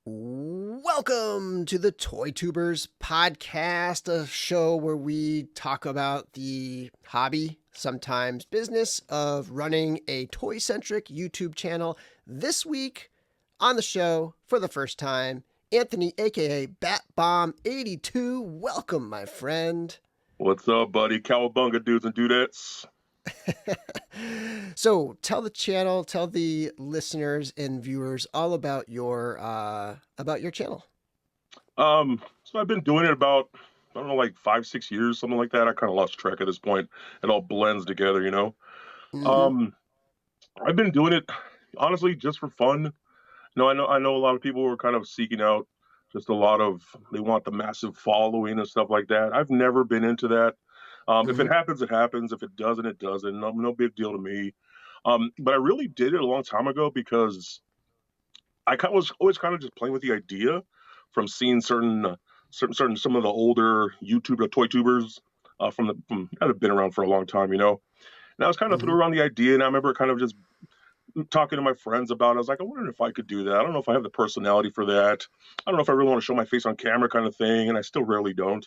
Welcome to the ToyTubers Podcast, a show where we talk about the hobby, sometimes business, of running a toy-centric YouTube channel. This week on the show, for the first time, Anthony, aka Batbomb82. Welcome, my friend. What's up, buddy? Cowabunga dudes and dudettes. So tell the channel, tell the listeners and viewers all about your channel. So I've been doing it about, I don't know, like 5-6 years, something like that. I kind of lost track at this point. It all blends together, you know. Mm-hmm. I've been doing it honestly just for fun. I know a lot of people were kind of seeking out just they want the massive following and stuff like that. I've never been into that. If it happens, it happens. If it doesn't, it doesn't. No big deal to me. But I really did it a long time ago because was always kind of just playing with the idea from seeing some of the older toy tubers from that have been around for a long time, you know. And I was kind of threw around the idea, and I remember kind of just talking to my friends about it. I was like, I wonder if I could do that. I don't know if I have the personality for that. I don't know if I really want to show my face on camera, kind of thing. And I still rarely don't.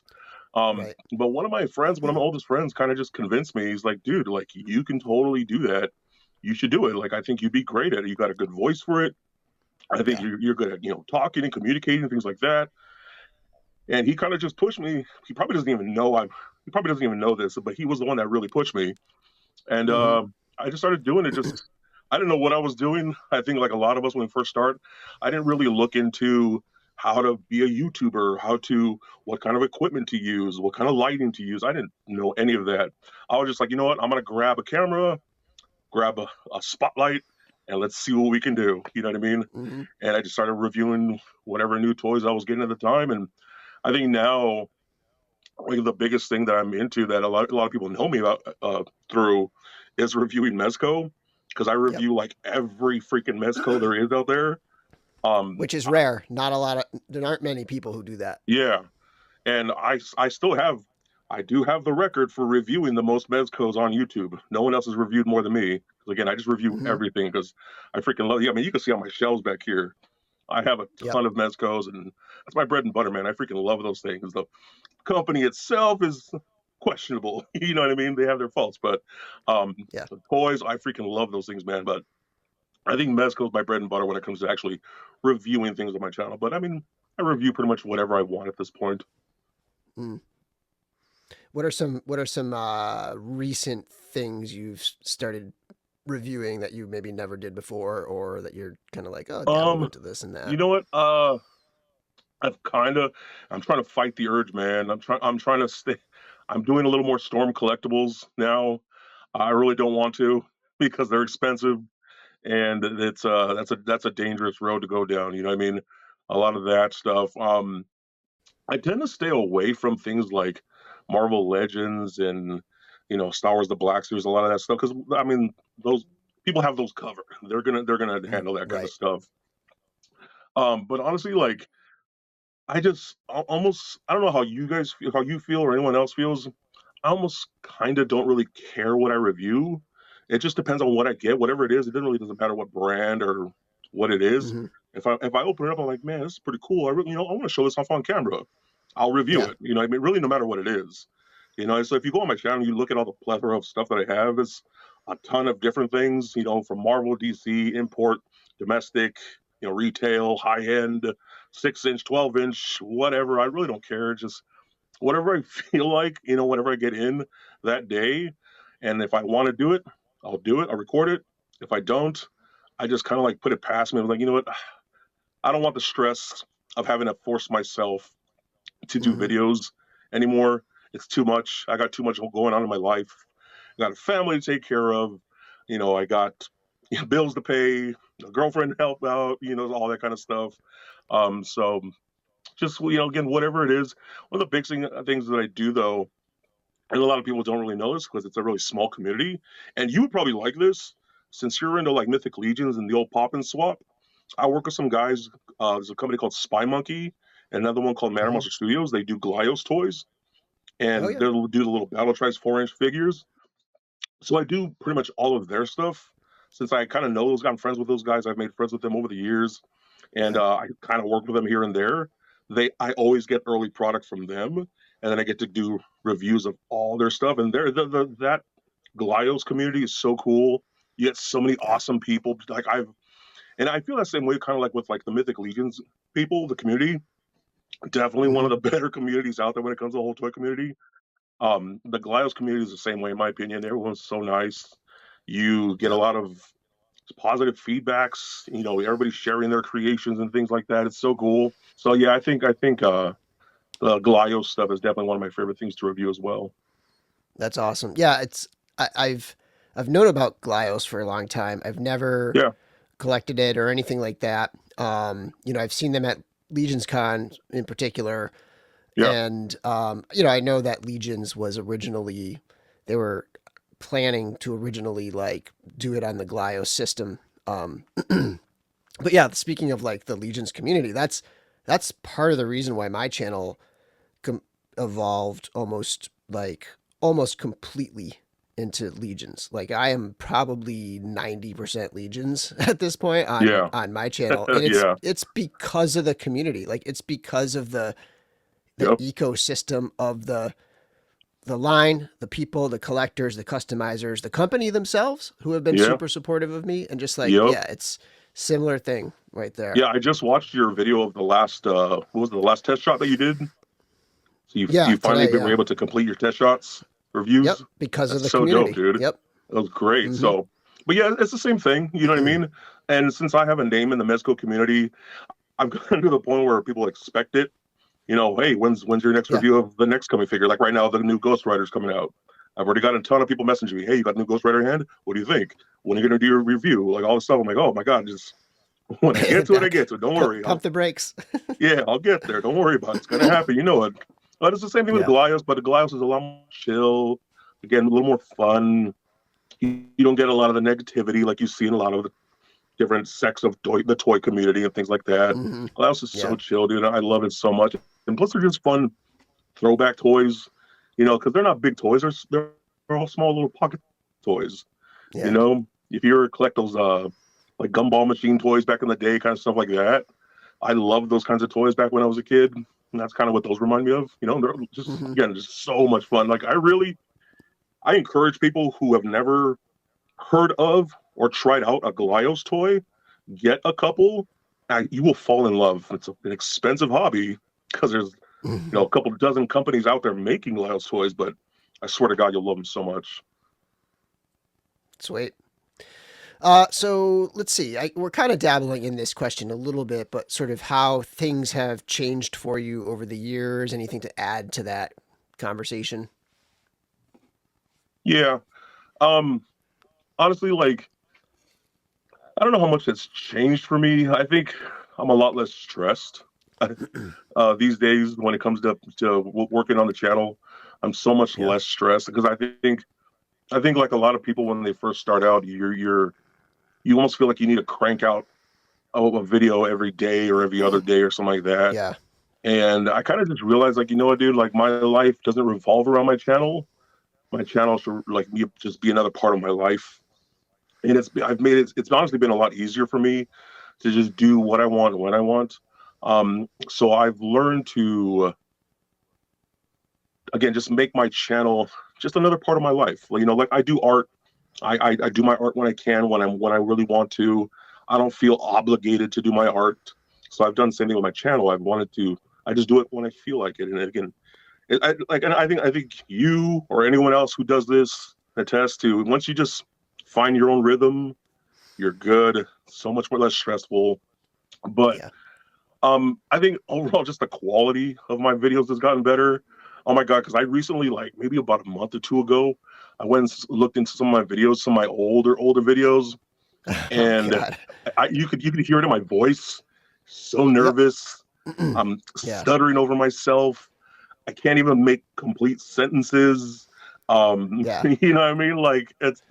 Right. But one of my oldest friends kind of just convinced me. He's like, dude, like you can totally do that. You should do it. Like, I think you'd be great at it. You got a good voice for it. I think you're good at, talking and communicating, things like that. And he kind of just pushed me. He probably doesn't even know this, but he was the one that really pushed me. And I just started doing it. I didn't know what I was doing. I think like a lot of us when we first start, I didn't really look into how to be a YouTuber, what kind of equipment to use, what kind of lighting to use. I didn't know any of that. I was just like, you know what? I'm going to grab a camera, grab a spotlight, and let's see what we can do. You know what I mean? And I just started reviewing whatever new toys I was getting at the time. And I think now, like the biggest thing that I'm into that a lot of people know me about through is reviewing Mezco, because I review like every freaking Mezco there is out there. Which is rare. There aren't many people who do that. Yeah. And I do have the record for reviewing the most Mezcos on YouTube. No one else has reviewed more than me. Because again, I just review everything because I freaking love it. I mean, you can see on my shelves back here, I have a ton of Mezcos, and that's my bread and butter, man. I freaking love those things. The company itself is questionable. You know what I mean? They have their faults, but the toys, I freaking love those things, man. But I think Mezco is my bread and butter when it comes to actually reviewing things on my channel. But I mean, I review pretty much whatever I want at this point. What are some recent things you've started reviewing that you maybe never did before, or that you're kind of like, oh, dabble into this and that? You know what? I'm trying to fight the urge, man. I'm trying to stay. I'm doing a little more Storm collectibles now. I really don't want to because they're expensive, and that's a dangerous road to go down. You know what I mean? A lot of that stuff. I tend to stay away from things like Marvel Legends and Star Wars: The Black Series. A lot of that stuff, because I mean those people have those covered. They're gonna handle that kind of stuff. But honestly, like I don't know how you guys feel, how you feel, or anyone else feels. I almost kind of don't really care what I review. It just depends on what I get, whatever it is. It doesn't matter what brand or what it is. If I open it up, I'm like, man, this is pretty cool. I want to show this off on camera. I'll review it. I mean, really, no matter what it is. So if you go on my channel, and you look at all the plethora of stuff that I have. It's a ton of different things. From Marvel, DC, import, domestic, retail, high end, 6-inch, 12-inch, whatever. I really don't care. Just whatever I feel like, whatever I get in that day. And if I want to do it, I'll do it. I'll record it. If I don't, I just kind of like put it past me. I'm like, you know what? I don't want the stress of having to force myself to do videos anymore. It's too much. I got too much going on in my life. I got a family to take care of. I got bills to pay, a girlfriend to help out, all that kind of stuff. So just, again, whatever it is. One of the big things that I do, though, and a lot of people don't really know this because it's a really small community, and you would probably like this since you're into like Mythic Legions and the old pop and swap. I work with some guys. There's a company called Spy Monkey, and another one called Matter Monster Studios. They do Glyos toys, and they'll do the little Battle Tries 4-inch figures. So I do pretty much all of their stuff. Since I kind of know those guys, I'm friends with those guys. I've made friends with them over the years. and Yeah. I kind of work with them here and there. I always get early product from them, and then I get to do reviews of all their stuff. And that Glios community is so cool. You get so many Yeah. awesome people. And I feel that same way, kind of like with like the Mythic Legions people, the community. Definitely one Hmm. of the better communities out there when it comes to the whole toy community. The Glios community is the same way, in my opinion. Everyone's so nice. You get a Yep. lot of positive feedbacks. Everybody's sharing their creations and things like that. It's so cool. So yeah, I think the Glios stuff is definitely one of my favorite things to review as well. That's awesome. Yeah, I've known about Glios for a long time. I've never Yeah, collected it or anything like that. I've seen them at Legions Con in particular, yeah, and I know that Legions was originally they were planning to originally like do it on the Glios system. But yeah, speaking of like the Legions community, that's part of the reason why my channel com- evolved almost completely into Legions. Like I am probably 90% Legions at this point on yeah, on my channel, and it's yeah, it's because of the community. Like it's because of the yep, ecosystem of the line, the people, the collectors, the customizers, the company themselves who have been yeah, super supportive of me, and just like yep. yeah, it's similar thing right there. Yeah, I just watched your video of the last what was it, the last test shot that you did? So Yeah, you finally today, were yeah. able to complete your test shots Yep, reviews. because of That's the so dope, community. dude. Yep. That was great. Hmm. So, but yeah, it's the same thing. You know what I mean? And since I have a name in the Mezco community, I've gotten to the point where people expect it. Hey, when's your next Yeah. review of the next coming figure? Like right now, the new Ghost Rider's coming out. I've already got a ton of people messaging me. Hey, you got a new Ghost Rider in hand? What do you think? When are you gonna do your review? Like all this stuff. I'm like, oh my god, just when I get to it, I get Back. to it. Don't worry. Pump the brakes. Yeah, I'll get there. Don't worry about it. It's gonna happen. You know it. But it's the same thing with Yeah. Goliath, but the Goliath is a lot more chill. Again, a little more fun. You don't get a lot of the negativity like you see in a lot of the different sects of the toy community and things like that. Hmm. Goliath is Yeah. so chill, dude. I love it so much. And plus, they're just fun throwback toys. Because they're not big toys. They're all small little pocket toys. Yeah. If you ever collect those like gumball machine toys back in the day, kind of stuff like that. I loved those kinds of toys back when I was a kid, and that's kind of what those remind me of. They're just Hmm. again just so much fun. Like I encourage people who have never heard of or tried out a Goliath toy, get a couple, and you will fall in love. It's an expensive hobby because there's Hmm. a couple dozen companies out there making Goliath toys, but I swear to God, you'll love them so much. Sweet. So let's see. We're kind of dabbling in this question a little bit, but sort of how things have changed for you over the years. Anything to add to that conversation? Yeah. Um. Honestly, like I don't know how much it's changed for me. I think I'm a lot less stressed these days when it comes to working on the channel. I'm so much Yeah. less stressed because I think like a lot of people when they first start out, you almost feel like you need to crank out a video every day or every other day or something like that. Yeah. And I kind of just realized like, you know what, dude, like my life doesn't revolve around my channel. My channel should like just be another part of my life. And it's honestly been a lot easier for me to just do what I want when I want. So I've learned to again just make my channel just another part of my life. Like I do art. I do my art when I can, when I really want to. I don't feel obligated to do my art. So I've done the same thing with my channel. I've wanted to. I just do it when I feel like it. And again, and I think you or anyone else who does this attest to once you just find your own rhythm, you're good. So much more less stressful. But Yeah. I think overall, just the quality of my videos has gotten better. Oh my god! Because I recently, like maybe about a month or two ago, I went and looked into some of my videos, some of my older videos, Oh and God. you could hear it in my voice. So Yep. nervous. I'm Yeah. stuttering over myself. I can't even make complete sentences. Yeah. You know what I mean? Like there's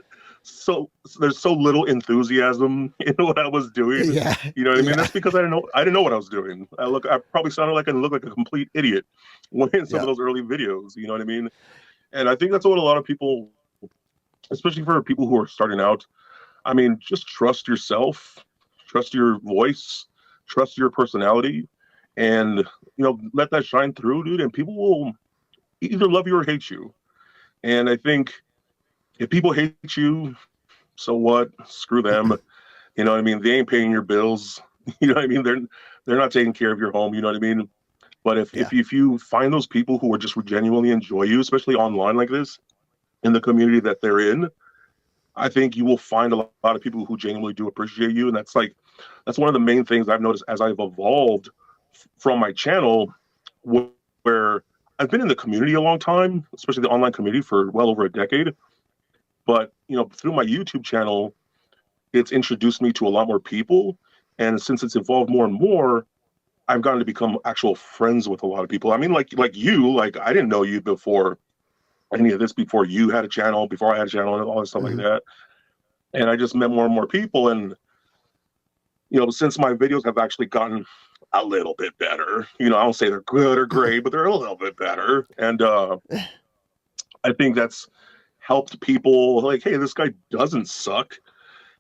so little enthusiasm in what I was doing. Yeah. You know what I mean? Yeah. That's because I didn't know what I was doing. I probably sounded like I looked like a complete idiot when in some of Yeah. those early videos. You know what I mean? And I think that's what a lot of people, especially for people who are starting out, I mean, just trust yourself, trust your voice, trust your personality, and let that shine through, dude. And people will either love you or hate you. And I think if people hate you, so what? Screw them. You know what I mean? They ain't paying your bills. You know what I mean? They're not taking care of your home. You know what I mean? But if you find those people who are just genuinely enjoy you, especially online like this, in the community that they're in, I think you will find a lot of people who genuinely do appreciate you. And that's one of the main things I've noticed as I've evolved from my channel, where I've been in the community a long time, especially the online community, for well over a decade. But through my YouTube channel, it's introduced me to a lot more people. And since it's evolved more and more, I've gotten to become actual friends with a lot of people. I mean, like you, I didn't know you before any of this, before you had a channel, before I had a channel, and all that stuff like that. And I just met more and more people. And, since my videos have actually gotten a little bit better, I don't say they're good or great, but they're a little bit better. And I think that's helped people like, hey, this guy doesn't suck.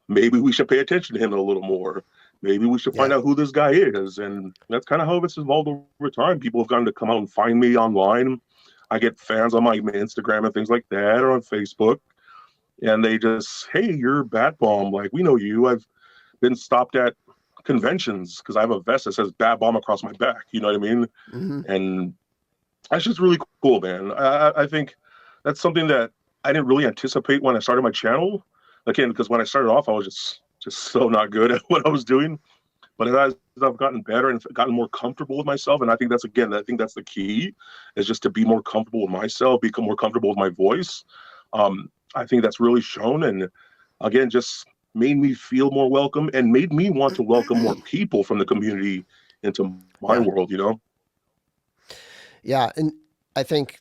Maybe we should pay attention to him a little more. Maybe we should find out who this guy is. And that's kind of how it's evolved over time. People have gotten to come out and find me online. I get fans on my Instagram and things like that, or on Facebook. And they just, hey, you're Batbomb. Like, we know you. I've been stopped at conventions because I have a vest that says Batbomb across my back. You know what I mean? And that's just really cool, man. I think that's something that I didn't really anticipate when I started my channel. Again, because when I started off, I was just so not good at what I was doing. But as I've gotten better and gotten more comfortable with myself, and I think that's the key, is just to be more comfortable with myself, become more comfortable with my voice. I think that's really shown, and again, just made me feel more welcome and made me want to welcome more people from the community into my world, Yeah, and I think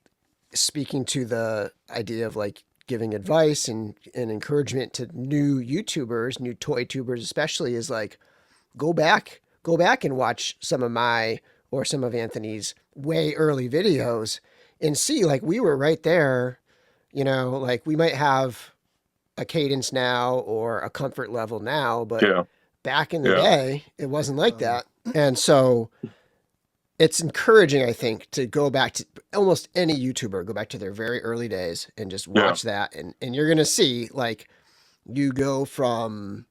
speaking to the idea of like giving advice and encouragement to new YouTubers, new ToyTubers especially, is like, go back and watch some of my or some of Anthony's way early videos and see, like, we were right there, like we might have a cadence now or a comfort level now, but back in the day, it wasn't like that. And so it's encouraging, I think, to go back to almost any YouTuber, go back to their very early days and just watch that. And you're going to see, like, you go from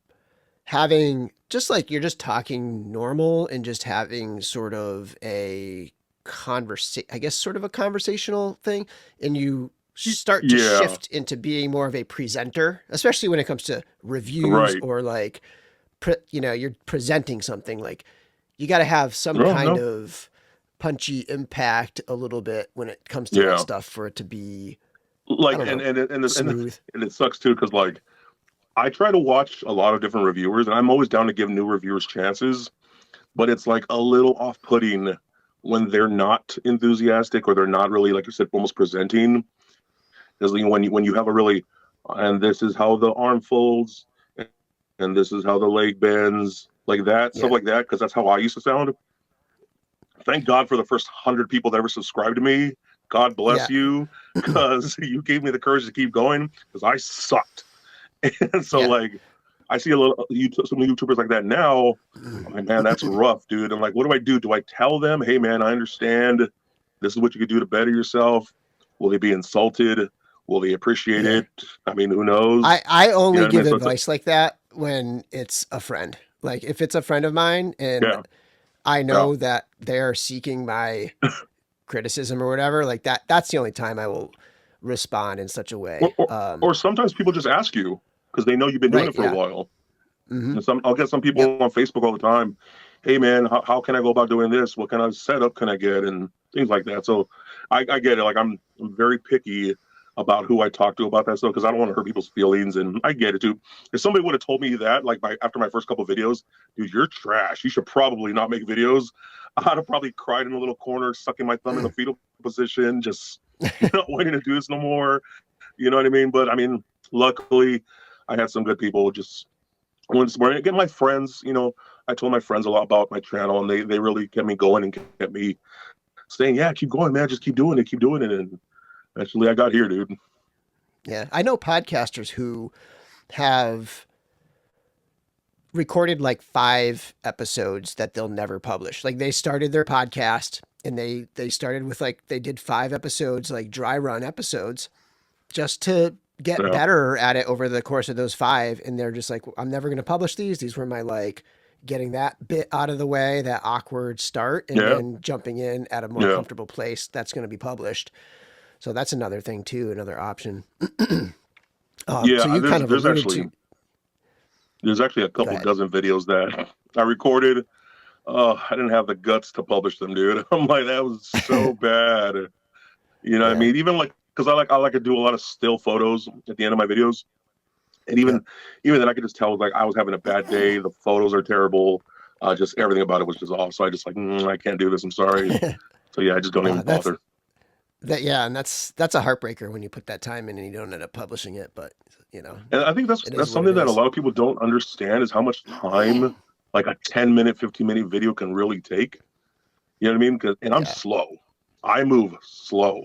having just like, you're just talking normal and just having sort of a conversational thing. And you start to shift into being more of a presenter, especially when it comes to reviews or like, you're presenting something. Like, you got to have some kind of punchy impact a little bit when it comes to that stuff for it to be like, smooth. And it sucks too, because like, I try to watch a lot of different reviewers, and I'm always down to give new reviewers chances, but it's like a little off-putting when they're not enthusiastic, or they're not really, like you said, almost presenting. Because when you have a really, and this is how the arm folds, and this is how the leg bends, like that, stuff like that, because that's how I used to sound. Thank God for the first 100 people that ever subscribed to me. God bless you, because you gave me the courage to keep going, because I sucked. And so like, I see some YouTubers like that now. I'm like, man, that's rough, dude. I'm like, what do I do? Do I tell them, hey man, I understand, this is what you could do to better yourself? Will they be insulted? Will they appreciate it? I mean, who knows? I only give advice like that when it's a friend. Like, if it's a friend of mine and I know that they're seeking my criticism or whatever, like that's the only time I will respond in such a way. Or sometimes people just ask you because they know you've been doing it for a while. And I'll get some people on Facebook all the time. Hey man, how can I go about doing this? What kind of setup can I get? And things like that. So I get it. Like, I'm very picky about who I talk to about that stuff, because I don't want to hurt people's feelings, and I get it too. If somebody would have told me that, like, after my first couple of videos, dude, you're trash, you should probably not make videos, I'd have probably cried in a little corner, sucking my thumb in the fetal position, just not wanting to do this no more. You know what I mean? But I mean, luckily, I had some good people. Just again, my friends, I told my friends a lot about my channel, and they really kept me going and kept me saying, yeah, keep going, man, just keep doing it. And eventually I got here, dude. Yeah. I know podcasters who have recorded like 5 episodes that they'll never publish. Like they started their podcast and they started with like they did 5 episodes, like dry run episodes, just to get Yeah. better at it over the course of those 5. And they're just like, I'm never going to publish these. These were my like getting that bit out of the way, that awkward start, and Yeah. then jumping in at a more Yeah. comfortable place that's going to be published. So that's another thing too, another option. So Yeah. you kind of alluded to. There's actually a Go couple ahead. dozen videos that I recorded. I didn't have the guts to publish them, dude. I'm like, that was so bad. You know what I Yeah. mean? Even like, because I like to do a lot of still photos at the end of my videos, and Yep. even then I could just tell like I was having a bad day. The photos are terrible. Just everything about it was just off. So I just like, I can't do this. I'm sorry. So yeah, I just don't even That's bother. that. Yeah, and that's a heartbreaker when you put that time in and you don't end up publishing it. But you know, And I think it that's is what it something that a is. lot of people don't understand is how much time like a 10-minute, 15-minute video can really take. You know what I mean? And I'm Yeah. slow. I move slow.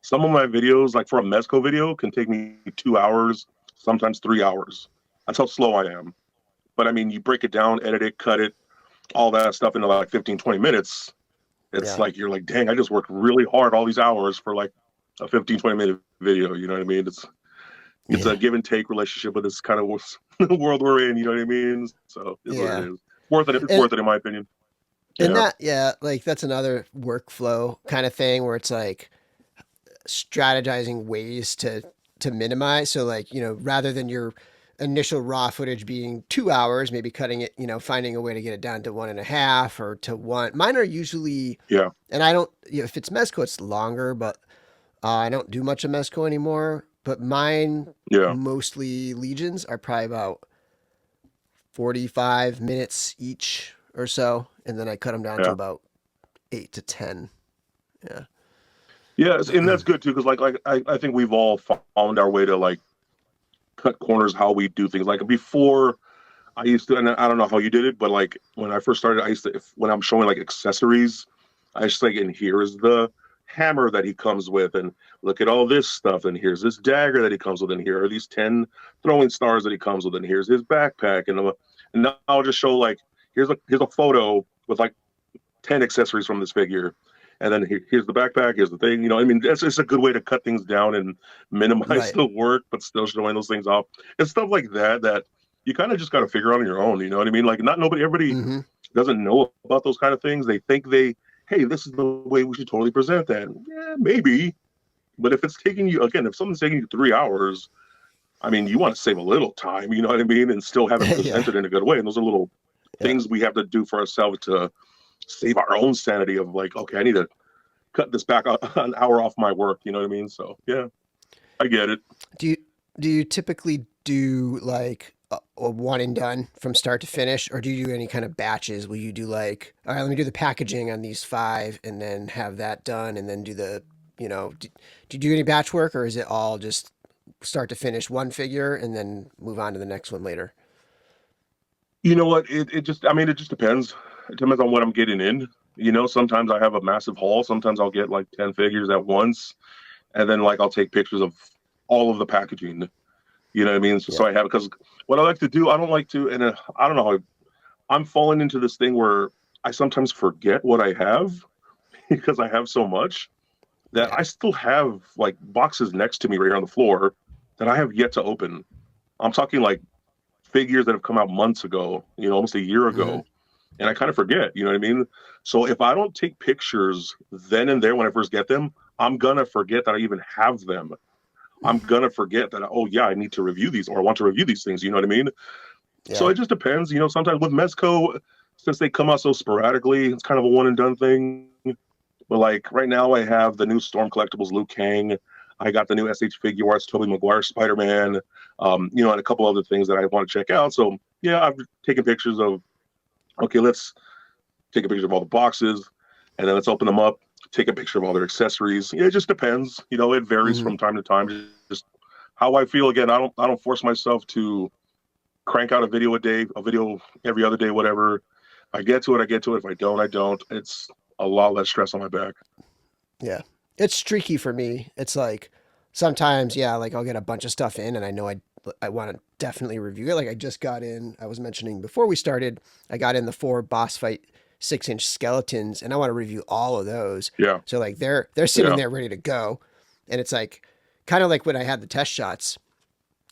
Some of my videos, like for a Mezco video, can take me 2 hours, sometimes 3 hours. That's how slow I am. But I mean, you break it down, edit it, cut it, all that stuff into like 15, 20 minutes. It's Yeah. like, you're like, dang, I just worked really hard all these hours for like a 15, 20-minute video. You know what I mean? It's Yeah. a give and take relationship with this kind of world we're in. You know what I mean? So it's what Yeah. it is. Worth it. It's And worth it in my opinion. and Yeah. that, yeah, like that's another workflow kind of thing where it's like strategizing ways to minimize. So like, you know, rather than your initial raw footage being 2 hours, maybe cutting it, you know, finding a way to get it down to 1.5 or to 1. Mine are usually, Yeah. and I don't, you know, if it's Mezco, it's longer, but I don't do much of Mezco anymore. But mine, Yeah. mostly Legions, are probably about 45 minutes each or so. And then I cut them down to Yeah. about 8 to 10. Yeah. Yeah. And that's good too. Cause I think we've all found our way to like cut corners, how we do things. Like before I used to, and I don't know how you did it, but like when I first started, I used to, when I'm showing like accessories, I just like, and here is the hammer that he comes with, and look at all this stuff, and here's this dagger that he comes with, and here are these 10 throwing stars that he comes with, and here's his backpack, and now I'll just show like here's a photo with like 10 accessories from this figure. And then here's the backpack, here's the thing. You know, I mean, it's a good way to cut things down and minimize Right. the work, but still showing those things off. It's stuff like that you kind of just got to figure out on your own. You know what I mean? Like, everybody Mm-hmm. doesn't know about those kind of things. They think hey, this is the way we should totally present that. Yeah, maybe. But if it's taking you, again, if something's taking you 3 hours, I mean, you want to save a little time, you know what I mean? And still have it Yeah. presented in a good way. And those are little Yeah. things we have to do for ourselves to save our own sanity of like, okay, I need to cut this back an hour off my work. You know what I mean? So yeah, I get it. Do you typically do like a one and done from start to finish, or do you do any kind of batches? Will you do like, all right, let me do the packaging on these 5, and then have that done, and then do the, you know, do you do any batch work, or is it all just start to finish one figure and then move on to the next one later? You know what? It just, I mean, it just depends. It depends on what I'm getting in. You know, sometimes I have a massive haul. Sometimes I'll get like 10 figures at once. And then like I'll take pictures of all of the packaging. You know what I mean? So Yeah. I have it, because what I like to do, I don't like to, and I don't know how I'm falling into this thing where I sometimes forget what I have because I have so much that Yeah. I still have like boxes next to me right here on the floor that I have yet to open. I'm talking like figures that have come out months ago, you know, almost a year Mm-hmm. ago. And I kind of forget, you know what I mean? So if I don't take pictures then and there when I first get them, I'm going to forget that I even have them. I'm going to forget that, oh, yeah, I need to review these, or I want to review these things. You know what I mean? So Yeah. it just depends. You know, sometimes with Mezco, since they come out so sporadically, it's kind of a one and done thing. But like right now, I have the new Storm Collectibles Liu Kang. I got the new SH Figure Arts Tobey Maguire Spider-Man, you know, and a couple other things that I want to check out. So yeah, I've taken pictures of, okay, let's take a picture of all the boxes, and then let's open them up, take a picture of all their accessories. Yeah, it just depends. You know, it varies Mm-hmm. from time to time. Just how I feel. Again, I don't force myself to crank out a video a day, a video every other day, whatever. If I get to it, I get to it. If I don't, I don't. It's a lot less stress on my back. Yeah. It's streaky for me. It's like sometimes, yeah, like I'll get a bunch of stuff in and I know I I want to definitely review it. Like I was mentioning before we started, I got in the 4 boss fight 6-inch skeletons, and I want to review all of those. Yeah. So like they're sitting there ready to go, and it's like kind of like when I had the test shots,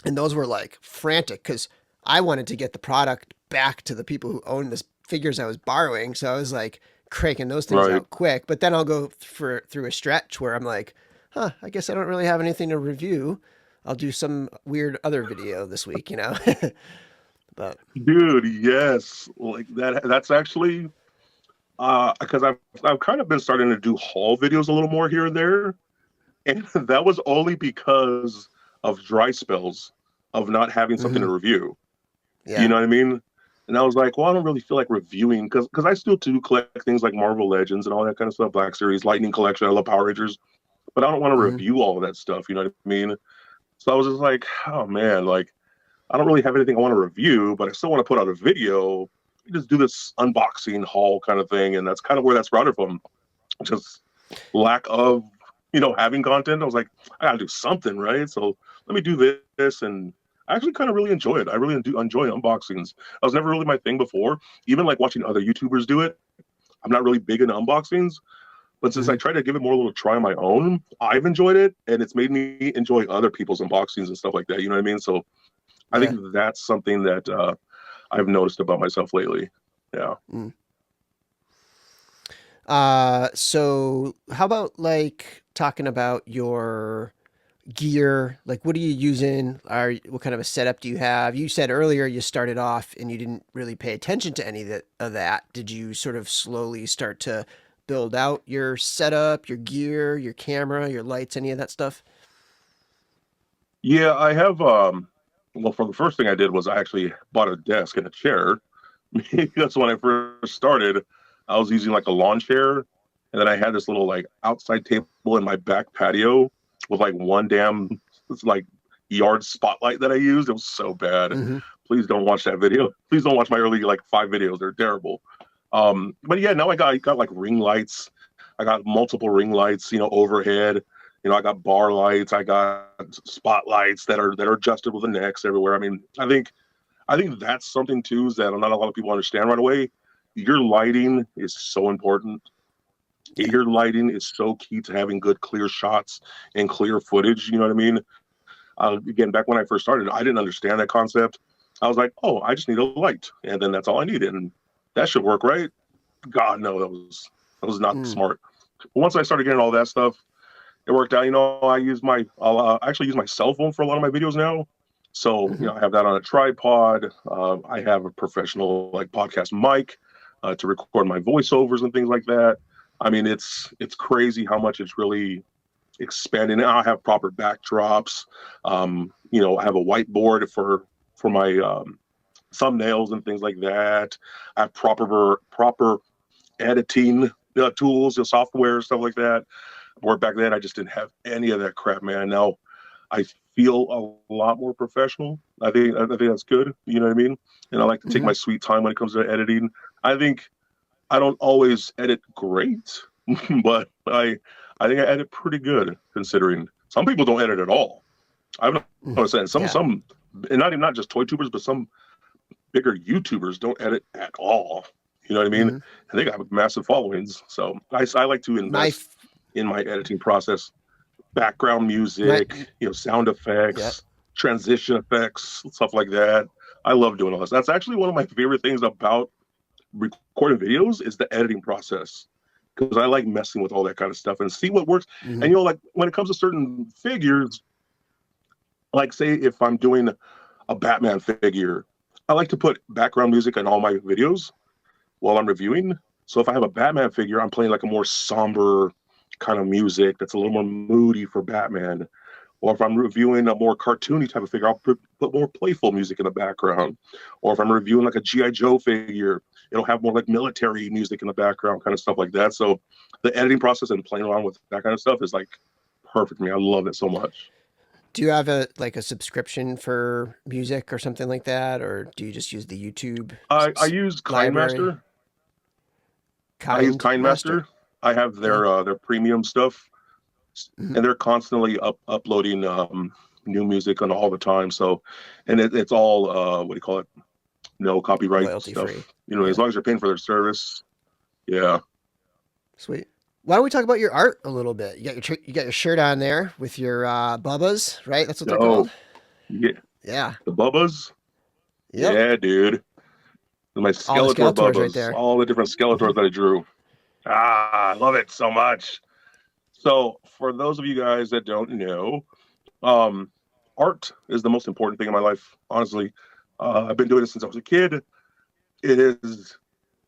and those were like frantic because I wanted to get the product back to the people who owned the figures I was borrowing. So I was like cranking those things out quick. But then I'll go through a stretch where I'm like, I guess I don't really have anything to review. I'll do some weird other video this week, But Dude, yes. Like that's actually because I've kind of been starting to do haul videos a little more here and there. And that was only because of dry spells of not having something to review. yeah. You know what I mean? And I was like, well, I don't really feel like reviewing because I still do collect things like Marvel Legends and all that kind of stuff, Black Series, Lightning Collection. I love Power Rangers, but I don't want to review all of that stuff. You know what I mean? So I was just like, oh man, like I don't really have anything I want to review, but I still want to put out a video. Just do this unboxing haul kind of thing, and that's kind of where that's routed from. Just lack of, having content. I was like, I gotta do something, right? So let me do this, and I actually kind of really enjoy it. I really do enjoy unboxings. That was never really my thing before. Even like watching other YouTubers do it, I'm not really big into unboxings. But since I tried to give it more a little try on my own, I've enjoyed it, and it's made me enjoy other people's unboxings and stuff like that. You know what I mean? So I think that's something that I've noticed about myself lately. Yeah. So how about like talking about your gear? Like, what are you using? What kind of a setup do you have? You said earlier you started off and you didn't really pay attention to any of that. Did you sort of slowly start to build out your setup, your gear, your camera, your lights, any of that stuff? Yeah, I have. Well, for the first thing I did was I actually bought a desk and a chair. Because when I first started, I was using like a lawn chair, and then I had this little like outside table in my back patio with like one damn like yard spotlight that I used. It was so bad. Please don't watch that video. Please don't watch my early like 5 videos. They're terrible. But yeah, now I got like ring lights. I got multiple ring lights, overhead. I got bar lights. I got spotlights that are adjusted with the necks everywhere. I mean, I think that's something too is that not a lot of people understand right away. Your lighting is so important. Your lighting is so key to having good, clear shots and clear footage. You know what I mean? Again, back when I first started, I didn't understand that concept. I was like, oh, I just need a light, and then that's all I needed, and that should work, right? God, no, that was not smart. But once I started getting all that stuff, it worked out. I'll actually use my cell phone for a lot of my videos now. So, I have that on a tripod. I have a professional like podcast mic to record my voiceovers and things like that. I mean, it's crazy how much it's really expanding. I have proper backdrops. I have a whiteboard for my thumbnails and things like that. I have proper editing tools, software, stuff like that. Where back then I just didn't have any of that crap, man. Now I feel a lot more professional. I think that's good. You know what I mean? And I like to take my sweet time when it comes to editing. I think I don't always edit great, but I think I edit pretty good considering some people don't edit at all. I've noticed that some and not just ToyTubers, but some bigger YouTubers don't edit at all. You know what I mean? And they got massive followings. So I like to invest in my editing process. Background music, sound effects, transition effects, stuff like that. I love doing all this. That's actually one of my favorite things about recording videos is the editing process, because I like messing with all that kind of stuff and see what works. And like when it comes to certain figures, like say if I'm doing a Batman figure, I like to put background music in all my videos while I'm reviewing. So if I have a Batman figure, I'm playing like a more somber kind of music that's a little more moody for Batman. Or if I'm reviewing a more cartoony type of figure, I'll put more playful music in the background. Or if I'm reviewing like a G.I. Joe figure, it'll have more like military music in the background, kind of stuff like that. So the editing process and playing around with that kind of stuff is like perfect for me. I love it so much. Do you have a subscription for music or something like that, or do you just use the YouTube? I use KindMaster. I use KindMaster. I have their premium stuff, and they're constantly uploading new music on all the time. So, and it's all what do you call it? No copyright Royalty stuff. free. You know, Yeah. as long as you're paying for their service. Yeah. Sweet. Why don't we talk about your art a little bit? You got your shirt on there with your Bubbas, right? That's what they're No. called. Yeah. Yeah. The Bubbas. Yep. Yeah, dude. My All the Skeletor Skeletors right Bubbas. there. All the different Skeletors that I drew. I love it so much. So, for those of you guys that don't know, um, art is the most important thing in my life. Honestly, I've been doing it since I was a kid. It is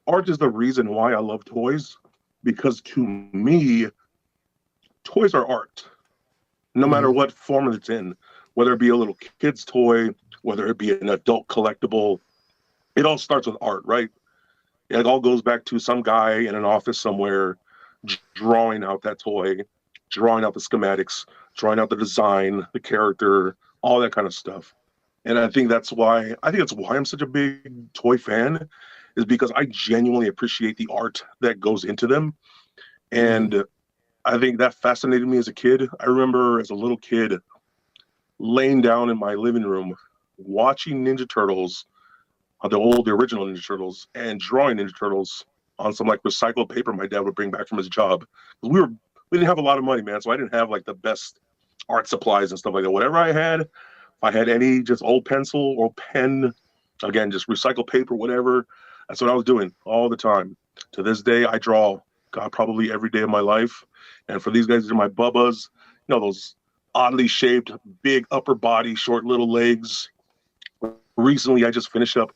art is the reason why I love toys, because to me, toys are art. No matter Mhm. what form it's in, whether it be a little kid's toy, whether it be an adult collectible, it all starts with art, right? It all goes back to some guy in an office somewhere drawing out that toy, drawing out the schematics, drawing out the design, the character, all that kind of stuff. And I think that's why I'm such a big toy fan, is because I genuinely appreciate the art that goes into them. Mhm. And I think that fascinated me as a kid. I remember as a little kid laying down in my living room watching Ninja Turtles, the original Ninja Turtles, and drawing Ninja Turtles on some like recycled paper my dad would bring back from his job. We didn't have a lot of money, man, so I didn't have like the best art supplies and stuff like that. Whatever I had, if I had any just old pencil or pen, again just recycled paper, whatever, that's what I was doing all the time. To this day, I draw God probably every day of my life. And for these guys, these are my Bubbas, those oddly shaped, big upper body, short little legs. Recently, I just finished up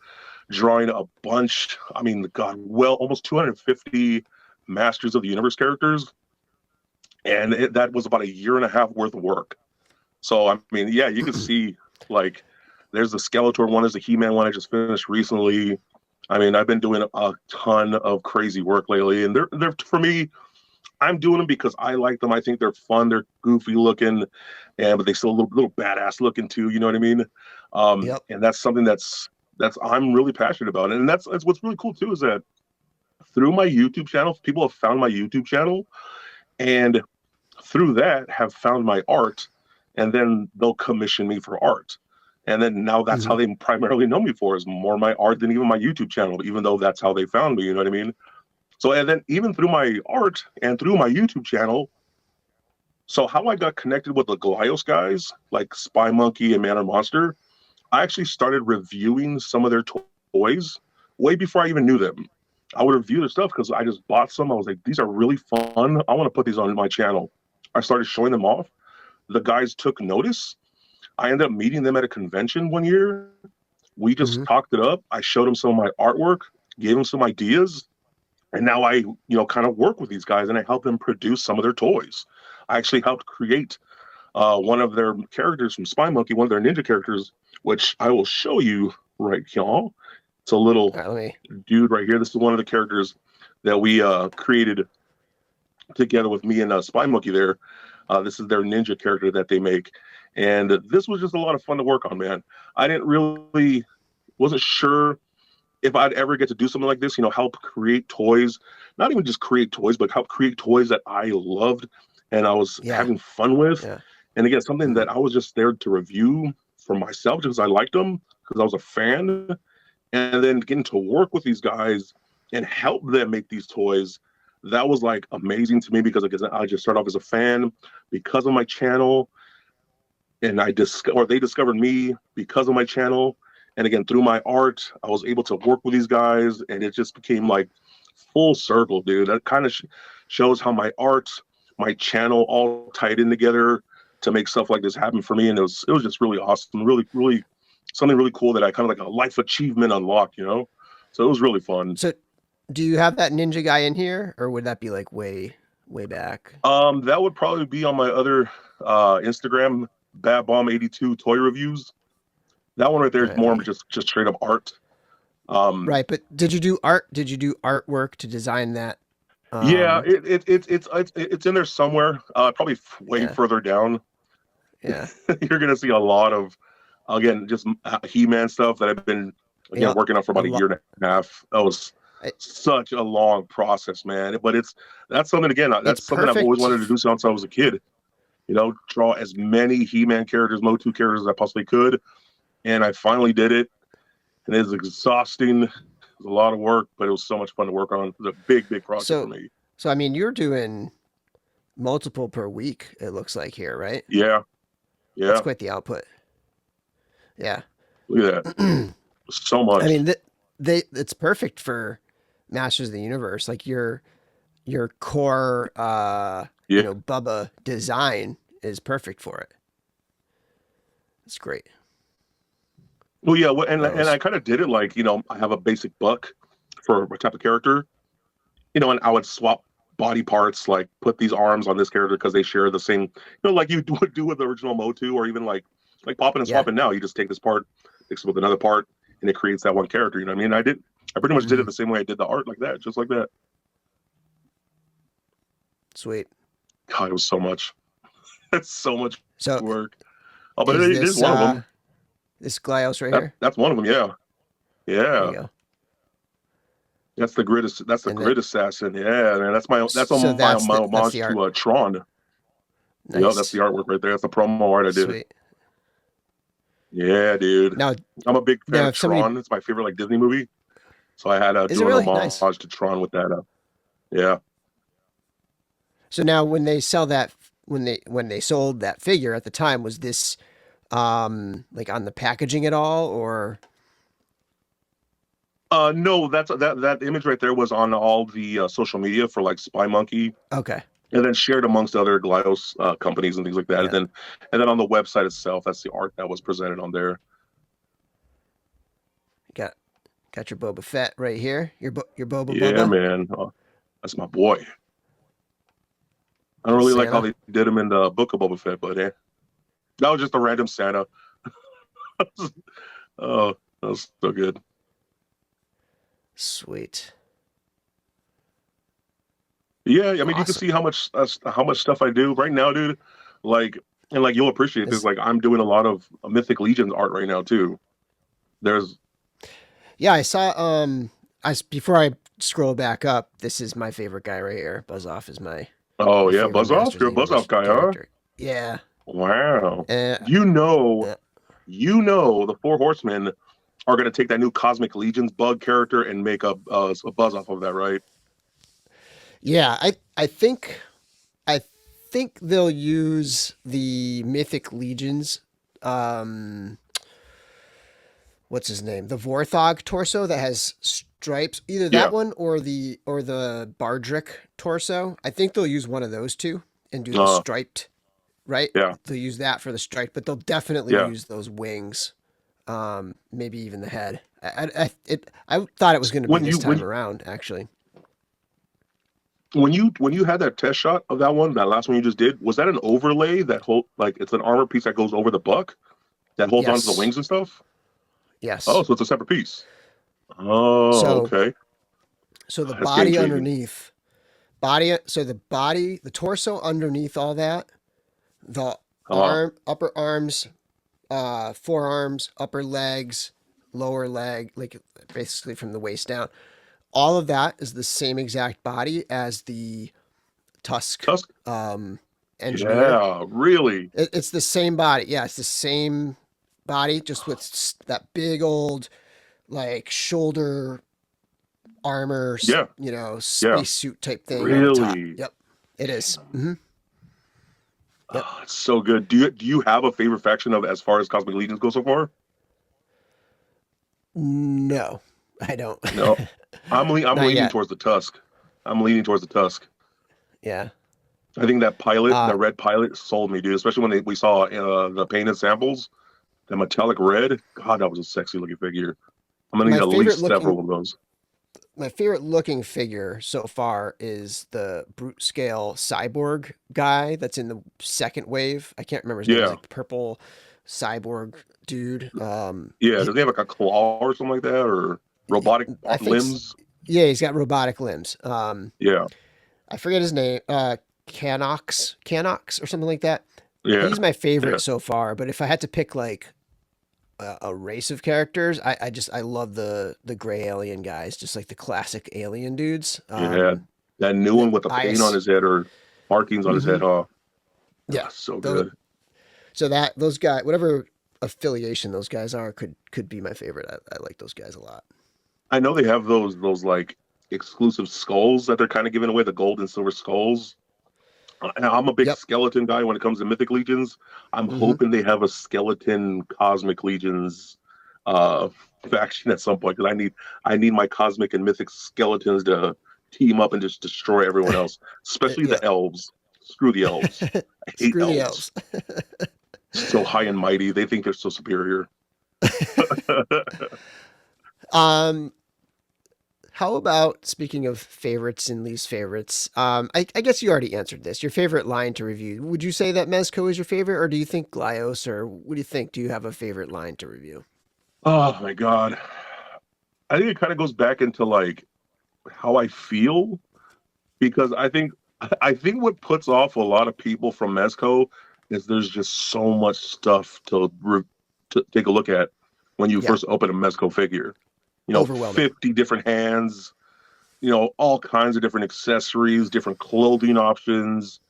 drawing a bunch. I mean, God, well, almost 250 Masters of the Universe characters, and that was about a year and a half worth of work. So, I mean, yeah, you can see like there's the Skeletor one, there's the He-Man one I just finished recently. I mean, I've been doing a ton of crazy work lately, and they're for me. I'm doing them because I like them. I think they're fun. They're goofy looking, and but they still a little badass looking too. You know what I mean? Yep. And that's something that's I'm really passionate about. And that's what's really cool too, is that through my YouTube channel, people have found my YouTube channel, and through that have found my art, and then they'll commission me for art. And then now that's how Mhm. they primarily know me for, is more my art than even my YouTube channel, even though that's how they found me. You know what I mean? So, and then even through my art and through my YouTube channel, so how I got connected with the Golios guys, like Spy Monkey and Man or Monster, I actually started reviewing some of their toys way before I even knew them. I would review their stuff because I just bought some. I was like, these are really fun. I want to put these on my channel. I started showing them off. The guys took notice. I ended up meeting them at a convention one year. We just Mhm. talked it up. I showed them some of my artwork, gave them some ideas, and now I, kind of work with these guys and I help them produce some of their toys. I actually helped create one of their characters from Spy Monkey, one of their ninja characters, which I will show you right here. It's a little All right, let me. dude right here. This is one of the characters that we created together with me and Spy Monkey there. This is their ninja character that they make. And this was just a lot of fun to work on, man. I wasn't sure if I'd ever get to do something like this, help create toys, not even just create toys, but help create toys that I loved and I was Yeah. having fun with. Yeah. And again, something Mhm. that I was just there to review for myself because I liked them, because I was a fan. And then getting to work with these guys and help them make these toys, that was like amazing to me, because I just started off as a fan because of my channel, and they discovered me because of my channel. And again, through my art, I was able to work with these guys, and it just became like full circle, dude. That kind of shows how my art, my channel, all tied in together to make stuff like this happen for me. And it was just really awesome, really, really something really cool that I kind of like a life achievement unlocked. So it was really fun. So, do you have that ninja guy in here, or would that be like way back? That would probably be on my other Instagram, Batbomb82 toy reviews. That one right there All is right, let more of me. just straight up art. Um, Right, but did you do art? Did you do artwork to design that? yeah, Um, it's in there somewhere. Probably way yeah, further down. yeah, You're gonna see a lot of, again, just He-Man stuff that I've been again yep. working on for A about a lot. year and a half. That was such a long process, man. But that's something, again, It's that's something I've always perfect. wanted to do since I was a kid. draw as many He-Man characters, Motu characters as I possibly could. And I finally did it. And it was exhausting. It was a lot of work, but it was so much fun to work on. It was a big, big project for me. So I mean, you're doing multiple per week, it looks like here, right? Yeah. That's quite the output. Yeah. Look at that. So much. I mean, it's perfect for Masters of the Universe. Like your core, Bubba design is perfect for it. It's great. Well, yeah, and I kind of did it like, I have a basic buck for a type of character, and I would swap body parts, like put these arms on this character because they share the same, like you would do with the original Motu, or even like popping and swapping now. You just take this part, mix it with another part, and it creates that one character. You know what I mean? I pretty much did it the same way I did the art, like that, just like that. Sweet. God, it was so much. That's so much work. Oh, but it is one of them. This Glios right here? That's one of them, yeah. Yeah. There you go. That's the grid. That's the grid assassin. Yeah, man. That's my homage to Tron. Nice. Yeah, that's the artwork right there. That's the promo art I did. Sweet. Yeah, dude. Now, I'm a big fan of Tron. It's my favorite Disney movie. So I had to do an homage to Tron with that. Yeah. So now, when they sell that, when they sold that figure at the time, was this on the packaging at all, or? No, that image right there was on all the social media for Spy Monkey. Okay. And then shared amongst other Glios companies and things like that. Yeah. And then on the website itself, that's the art that was presented on there. Got your Boba Fett right here. Your Boba. Yeah, man. That's my boy. I don't really like how they did him in the book of Boba Fett, but that was just a random Santa. Oh, that was so good. Sweet. Yeah, I mean, awesome. You can see how much stuff I do right now, dude. And you'll appreciate this. I'm doing a lot of Mythic Legion art right now too. Yeah, I saw. Before I scroll back up, this is my favorite guy right here. Buzz Off is my. Oh yeah, Buzz Off. You're a Buzz Off guy, character. Huh? Yeah. Wow. You know, the Four Horsemen are going to take that new Cosmic Legions bug character and make a Buzz Off of that, right? Yeah, I think they'll use the Mythic Legions. What's his name? The Vorthog torso that has stripes. Either that one or the Bardrick torso. I think they'll use one of those two and do the striped. Right? Yeah. They'll use that for the striped, but they'll definitely use those wings. Maybe even the head. I thought it was going to be this time around, actually. When you had that test shot of that last one you just did, was that an overlay that it's an armor piece that goes over the buck that holds onto the wings and stuff? Yes. Oh, so it's a separate piece. Oh, okay. So the body underneath, the torso underneath all that, the upper arms, forearms, upper legs, lower leg, basically from the waist down. All of that is the same exact body as the Tusk. Engineer. Yeah, really? It's the same body. Yeah, it's the same body, just with that big old, shoulder armor, space suit type thing. Really? Yep, it is. Mm-hmm. Yep. Oh, it's so good. Do you have a favorite faction of as far as Cosmic Legions go so far? No, I don't. No. I'm leaning towards the Tusk. Yeah. I think that pilot, the red pilot, sold me, dude. Especially when we saw the painted samples, the metallic red. God, that was a sexy looking figure. I'm gonna need at least several of those. My favorite looking figure so far is the brute scale cyborg guy that's in the second wave. I can't remember his name. It's the purple cyborg dude. Does he have a claw or something like that, or robotic limbs? Yeah, he's got robotic limbs. I forget his name. Canox or something like that. Yeah, he's my favorite so far. But if I had to pick a race of characters, I love the gray alien guys, just like the classic alien dudes. That new one with the paint on his head or markings on his head. Yeah. So Those, good. so that those guys, whatever affiliation those guys are, could be my favorite. I like those guys a lot. I know they have those like exclusive skulls that they're kind of giving away, the gold and silver skulls. And I'm a big Yep. skeleton guy when it comes to Mythic Legions. I'm Mm-hmm. hoping they have a skeleton Cosmic Legions uh faction at some point because I need my Cosmic and Mythic skeletons to team up and just destroy everyone else, especially Yeah. the elves. Screw the elves. I hate Screw the elves. elves. So high and mighty. They think they're so superior. um, how about speaking of favorites and least favorites? I guess you already answered this. Your favorite line to review. Would you say that Mezco is your favorite, or do you think Glyos, or what do you think? Do you have a favorite line to review? Oh my god. I think it kind of goes back into like how I feel because I think what puts off a lot of people from Mezco is there's just so much stuff to take a look at when you Yeah, first open a Mezco figure. overwhelming. 50 different hands, all kinds of different accessories, different clothing options.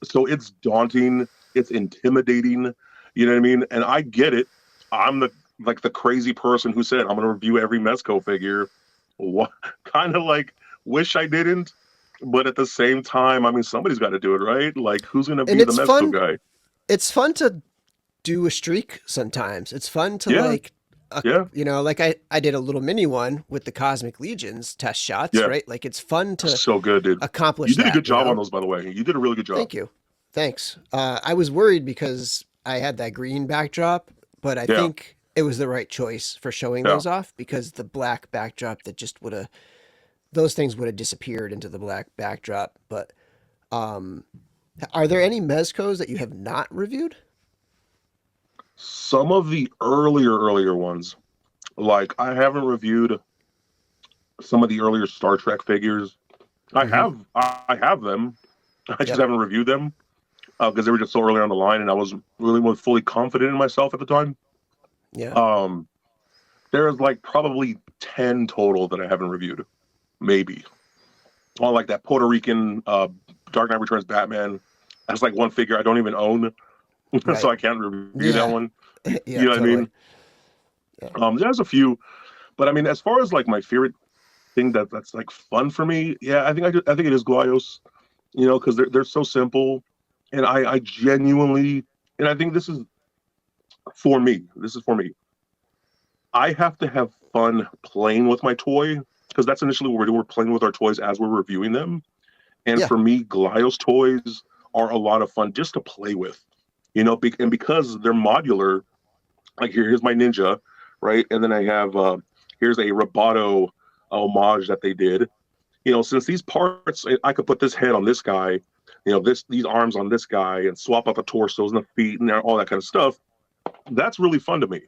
So it's daunting, it's intimidating, you know what I mean? And I get it. I'm the crazy person who said I'm going to review every Mezco figure. What kind of like wish I didn't, but at the same time, I mean somebody's got to do it, right? Like who's going to And be the Mezco guy? it's fun to do a streak sometimes. It's fun to Yeah, like, yeah, like I did a little mini one with the Cosmic Legions test shots, yeah. right? Like it's fun to So good, dude. You accomplish did a that, good job on those, by the way. You did a really good job. Thank you. Thanks. I was worried because I had that green backdrop, but I Yeah, think it was the right choice for showing yeah. those off because the black backdrop that just would have, those things would have disappeared into the black backdrop. But um, are there any Mezcos that you have not reviewed? Some of the earlier ones, like I haven't reviewed some of the earlier Star Trek figures. Mm-hmm. I have them. I just Yep. haven't reviewed them because they were just so early on the line, and I was really more fully confident in myself at the time. Yeah. Um, there's like probably 10 total that I haven't reviewed, maybe. On like that Puerto Rican Dark Knight Returns Batman. That's like one figure I don't even own, so Right. I can't review that Yeah. one. You Yeah. know what I Totally. mean? Yeah. There's a few, but I mean, as far as like my favorite thing that's like fun for me, yeah, I think it is Guayos, because they're so simple, and I genuinely, and I think this is for me. This is for me. I have to have fun playing with my toy because that's initially what we're doing. We're playing with our toys as we're reviewing them. And Yeah. for me, Glios toys are a lot of fun just to play with, and because they're modular, like here's my ninja, right? And then I have, here's a Roboto homage that they did. Since these parts, I could put this head on this guy, these arms on this guy and swap out the torsos and the feet and all that kind of stuff. That's really fun to me.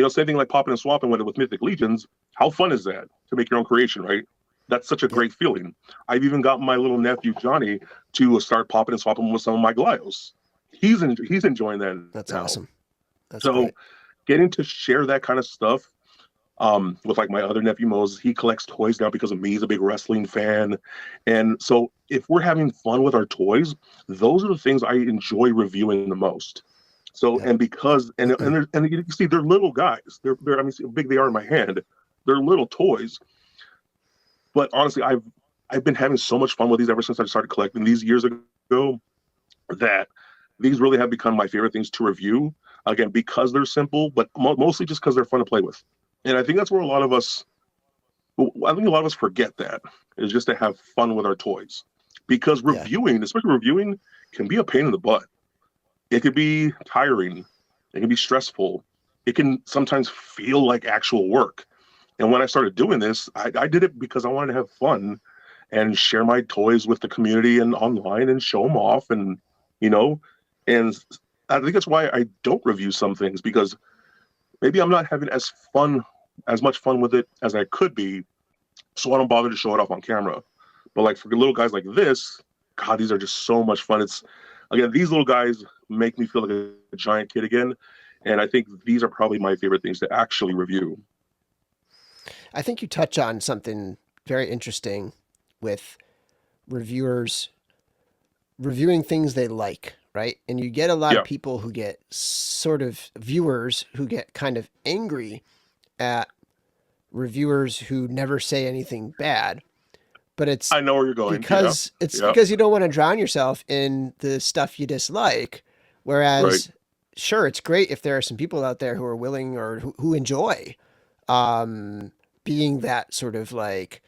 Same thing like popping and swapping with Mythic Legions. How fun is that to make your own creation, right? That's such a Yep. great feeling. I've even got my little nephew Johnny to start popping and swapping with some of my Glios. He's enjoying that That's now. awesome. That's So great. getting to share that kind of stuff with like my other nephew Moses, he collects toys now because of me. He's a big wrestling fan, and so if we're having fun with our toys, those are the things I enjoy reviewing the most. So Yep. and because and you can see they're little guys. They're I mean see how big they are in my hand. They're little toys. But honestly, I've been having so much fun with these ever since I started collecting these years ago that these really have become my favorite things to review. Again, because they're simple, but mostly just because they're fun to play with. And I think that's where I think a lot of us forget that is just to have fun with our toys. Because Yeah. reviewing, especially reviewing, can be a pain in the butt. It could be tiring. It can be stressful. It can sometimes feel like actual work. And when I started doing this, I did it because I wanted to have fun and share my toys with the community and online and show them off. You know, and I think that's why I don't review some things because maybe I'm not having as much fun with it as I could be. So I don't bother to show it off on camera. But like for little guys like this, God, these are just so much fun. Again, these little guys make me feel like a giant kid again. And I think these are probably my favorite things to actually review. I think you touch on something very interesting with reviewers reviewing things they like, right? And you get a lot of Yeah, people who get sort of viewers who get kind of angry at reviewers who never say anything bad. But I know where you're going. Yeah, it's yeah, because you don't want to drown yourself in the stuff you dislike. right. Whereas, sure, it's great if there are some people out there who are willing or who enjoy um, being that sort of like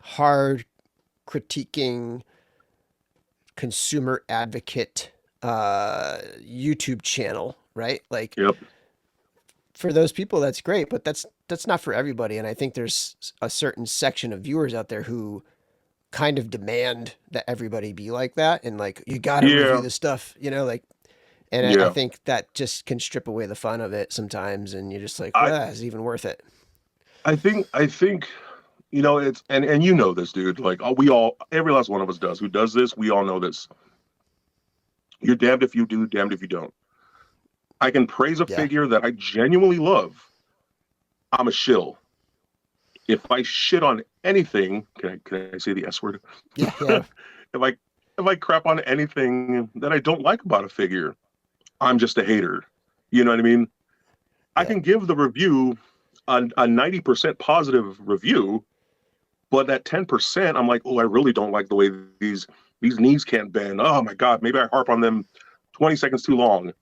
hard critiquing consumer advocate YouTube channel, right? Like Yep. for those people, that's great, but that's not for everybody. And I think there's a certain section of viewers out there who kind of demand that everybody be like that, and like you got to review Yeah, the stuff, like. And I yeah. think that just can strip away the fun of it sometimes, and you're just like, I well, is it even worth it? I think it's and you know this, dude. Like we all, every last one of us does. Who does this? We all know this. You're damned if you do, damned if you don't. I can praise a Yeah, figure that I genuinely love. I'm a shill. If I shit on anything, can I say the S word? yeah, yeah, if I if I crap on anything that I don't like about a figure, I'm just a hater. You know what I mean? I yeah, can give the review a 90% positive review, but that 10%, I'm like, oh, I really don't like the way these knees can't bend. Oh my God, maybe I harp on them 20 seconds too long.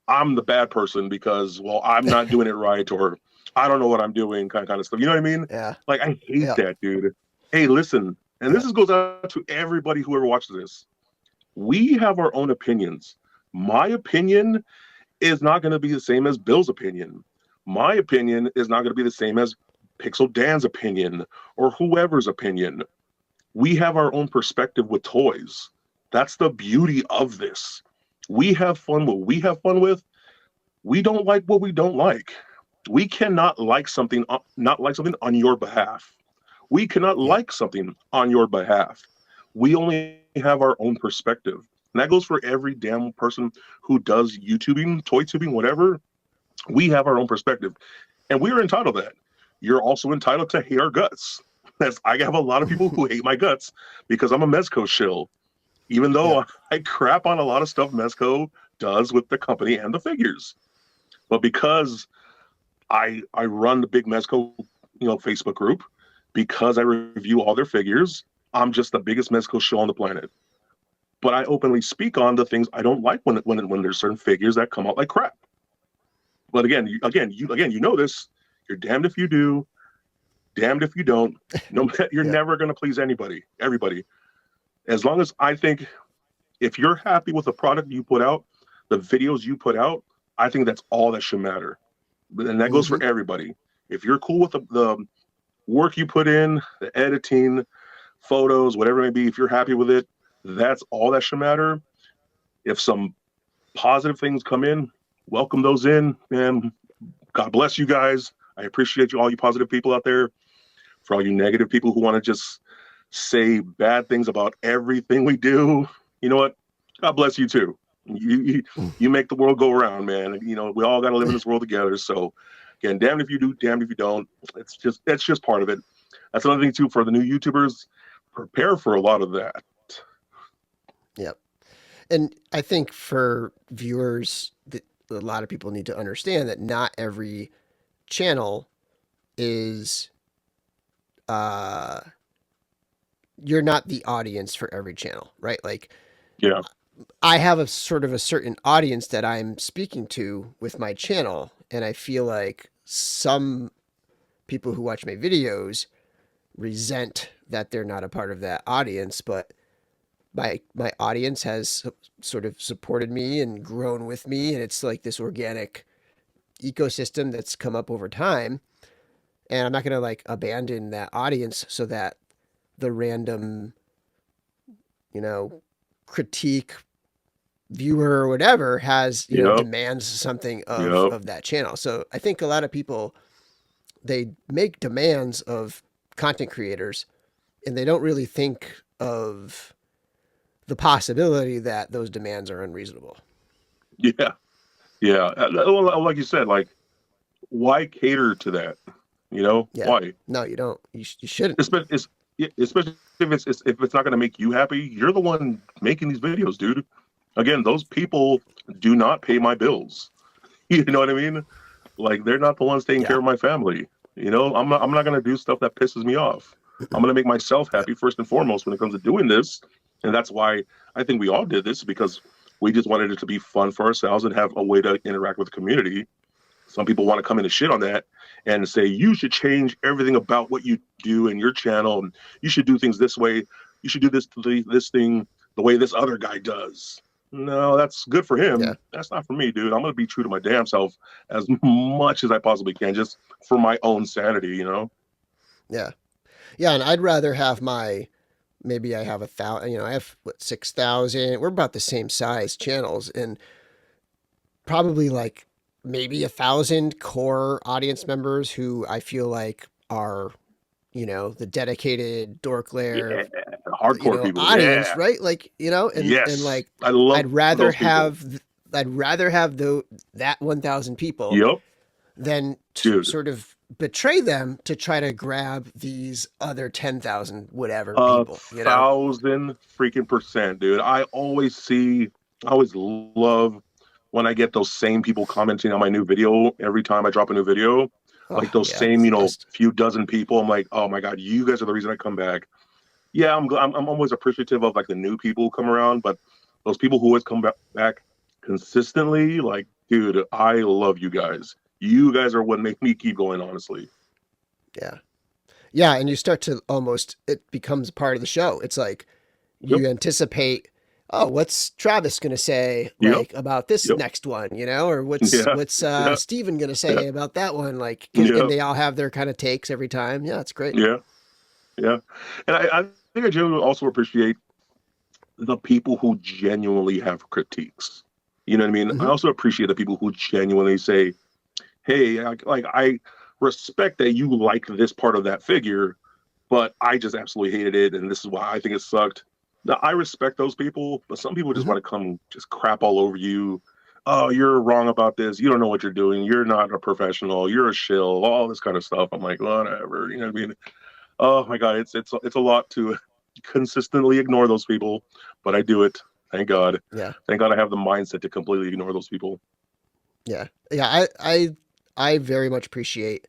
I'm the bad person because, well, I'm not doing it right, or I don't know what I'm doing, kind of stuff. You know what I mean? yeah, Like, I hate yeah, that, dude. Hey, listen, and yeah, goes out to everybody who ever watches this. We have our own opinions. My opinion is not going to be the same as Bill's opinion. My opinion is not going to be the same as Pixel Dan's opinion or whoever's opinion. We have our own perspective with toys. That's the beauty of this. We have fun what we have fun with. We don't like what we don't like. We cannot like something, not like something on your behalf. We cannot yeah, like something on your behalf. We only have our own perspective. And that goes for every damn person who does YouTubing, toy tubing, whatever. We have our own perspective. And we are entitled to that. You're also entitled to hate our guts. I have a lot of people who hate my guts because I'm a Mezco shill, even yeah, though I crap on a lot of stuff Mezco does with the company and the figures. But because I run the big Mezco, Facebook group, because I review all their figures, I'm just the biggest Mezco show on the planet. But I openly speak on the things I don't like when there's certain figures that come out like crap. But again, you know this. You're damned if you do, damned if you don't. No, you're yeah. never going to please everybody. As long as I think if you're happy with the product you put out, the videos you put out, I think that's all that should matter. And that goes Mm-hmm. for everybody. If you're cool with the work you put in, the editing, photos, whatever it may be, if you're happy with it, that's all that should matter. If some positive things come in, welcome those in, and God bless you guys. I appreciate you, all you positive people out there. For all you negative people who want to just say bad things about everything we do, you know what? God bless you too. You make the world go around, man. We all got to live in this world together. So again, damned if you do, damned if you don't. That's just part of it. That's another thing too for the new YouTubers. Prepare for a lot of that. Yep. And I think for viewers, that a lot of people need to understand that not every channel is uh you're not the audience for every channel, right? Like Yeah, I have a sort of a certain audience that I'm speaking to with my channel, and I feel like some people who watch my videos resent that they're not a part of that audience, but my audience has sort of supported me and grown with me, and it's like this organic ecosystem that's come up over time, and I'm not going to like abandon that audience so that the random, you know, critique viewer or whatever has, yep, demands something of yep. that channel. So I think a lot of people, they make demands of content creators and they don't really think of the possibility that those demands are unreasonable. Yeah, yeah. Like you said, like why cater to that? Yeah. Why? No, you don't. You shouldn't. Yeah, especially if it's not going to make you happy, you're the one making these videos, dude. Again, those people do not pay my bills. You know what I mean? Like they're not the ones taking care Yeah. of my family. I'm not going to do stuff that pisses me off. I'm going to make myself Yep. happy first and foremost when it comes to doing this. And that's why I think we all did this, because we just wanted it to be fun for ourselves and have a way to interact with the community. Some people want to come in and shit on that and say you should change everything about what you do in your channel, and you should do things this way. You should do this thing the way this other guy does. No, that's good for Yeah. him. That's not for me, dude. I'm gonna be true to my damn self as much as I possibly can, just for my own sanity. Yeah. Yeah. And I'd rather have maybe I have 1,000, I have 6,000. We're about the same size channels, and probably like maybe 1,000 core audience members who I feel like are, the dedicated DorkLair, Yeah, hardcore people. audience, Yeah, right? Like, and yes, like I love I'd rather those people. have I'd rather have that 1,000 people Yep, than to dude. sort of betray them to try to grab these other 10,000 whatever A people. 1,000% dude. I always love when I get those same people commenting on my new video every time I drop a new video. Like Oh, those yeah, it's same, the best. few dozen people. I'm like, oh my God, you guys are the reason I come back. Yeah, I'm always appreciative of like the new people who come around, but those people who always come back consistently, like, dude, I love you guys. You guys are what make me keep going, honestly. Yeah. Yeah, and you start to it becomes a part of the show. It's like Yep, you anticipate, oh, what's Travis gonna say yep, like about this yep, next one, or what's yeah, what's yeah, Steven gonna yeah, say about that one, like, and yeah, they all have their kind of takes every time. Yeah, it's great. yeah, yeah. And I think I genuinely also appreciate the people who genuinely have critiques. You know what I mean? I Hmm. also appreciate the people who genuinely say, "Hey, I respect that you like this part of that figure, but I just absolutely hated it, and this is why I think it sucked." Now, I respect those people, but some people just Hmm. want to come just crap all over you. Oh, you're wrong about this. You don't know what you're doing. You're not a professional. You're a shill. All this kind of stuff. I'm like, whatever. You know what I mean? Oh my God, it's a lot to consistently ignore those people, but I do it. Thank God. Yeah, Thank God I have the mindset to completely ignore those people. yeah, yeah. I very much appreciate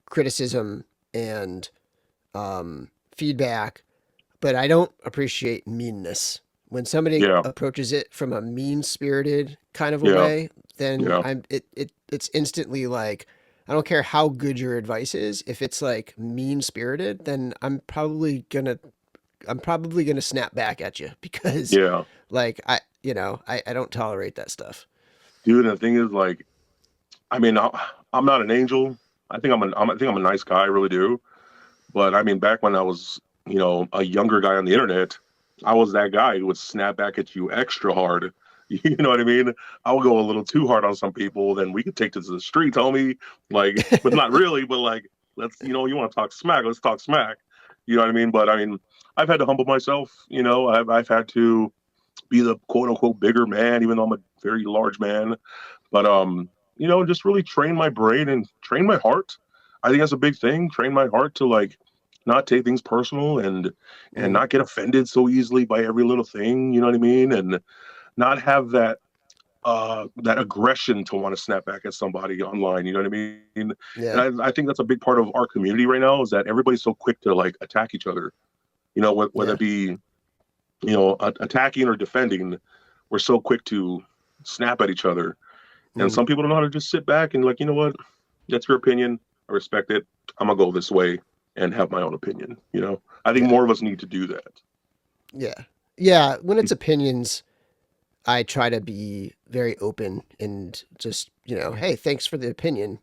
criticism and feedback, but I don't appreciate meanness. When somebody Yeah, approaches it from a mean spirited kind of a yeah, way, then yeah, it's instantly like, I don't care how good your advice is. If it's like mean spirited, then I'm probably gonna snap back at you because yeah. like I don't tolerate that stuff. Dude, and the thing is, like, I mean, I'm not an angel. I think I'm a nice guy. I really do. But I mean, back when I was, a younger guy on the internet, I was that guy who would snap back at you extra hard. You know what I mean? I would go a little too hard on some people. Then we could take this to the streets, homie. Like, but not really. But like, let's, you want to talk smack? Let's talk smack. You know what I mean? But I mean, I've had to humble myself. I've had to be the quote unquote bigger man, even though I'm a very large man. But just really train my brain and train my heart. I think that's a big thing. Train my heart to like not take things personal and Hmm. not get offended so easily by every little thing. You know what I mean? And not have that aggression to want to snap back at somebody online. You know what I mean? Yeah, And I think that's a big part of our community right now is that everybody's so quick to like attack each other. Whether yeah. it be attacking or defending, we're so quick to snap at each other. And Hmm. some people don't know how to just sit back and like, you know what? That's your opinion. I respect it. I'm gonna go this way and have my own opinion. I think Yeah, more of us need to do that. yeah, yeah. When it's opinions, I try to be very open and just, hey, thanks for the opinion.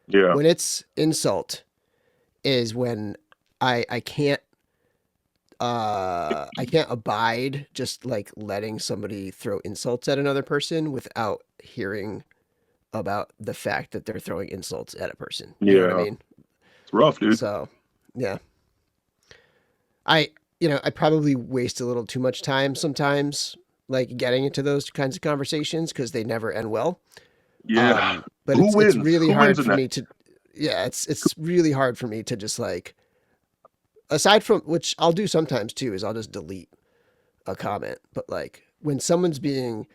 Yeah, When it's insult is when I can't I can't abide just like letting somebody throw insults at another person without hearing about the fact that they're throwing insults at a person. You know what I yeah. mean? It's rough, dude. So, yeah. I I probably waste a little too much time sometimes like getting into those kinds of conversations because they never end well. Yeah. But Who it's wins? really Who wins hard in for that? me to, yeah, it's really hard for me to just like aside from, which I'll do sometimes too, is I'll just delete a comment. But like when someone's being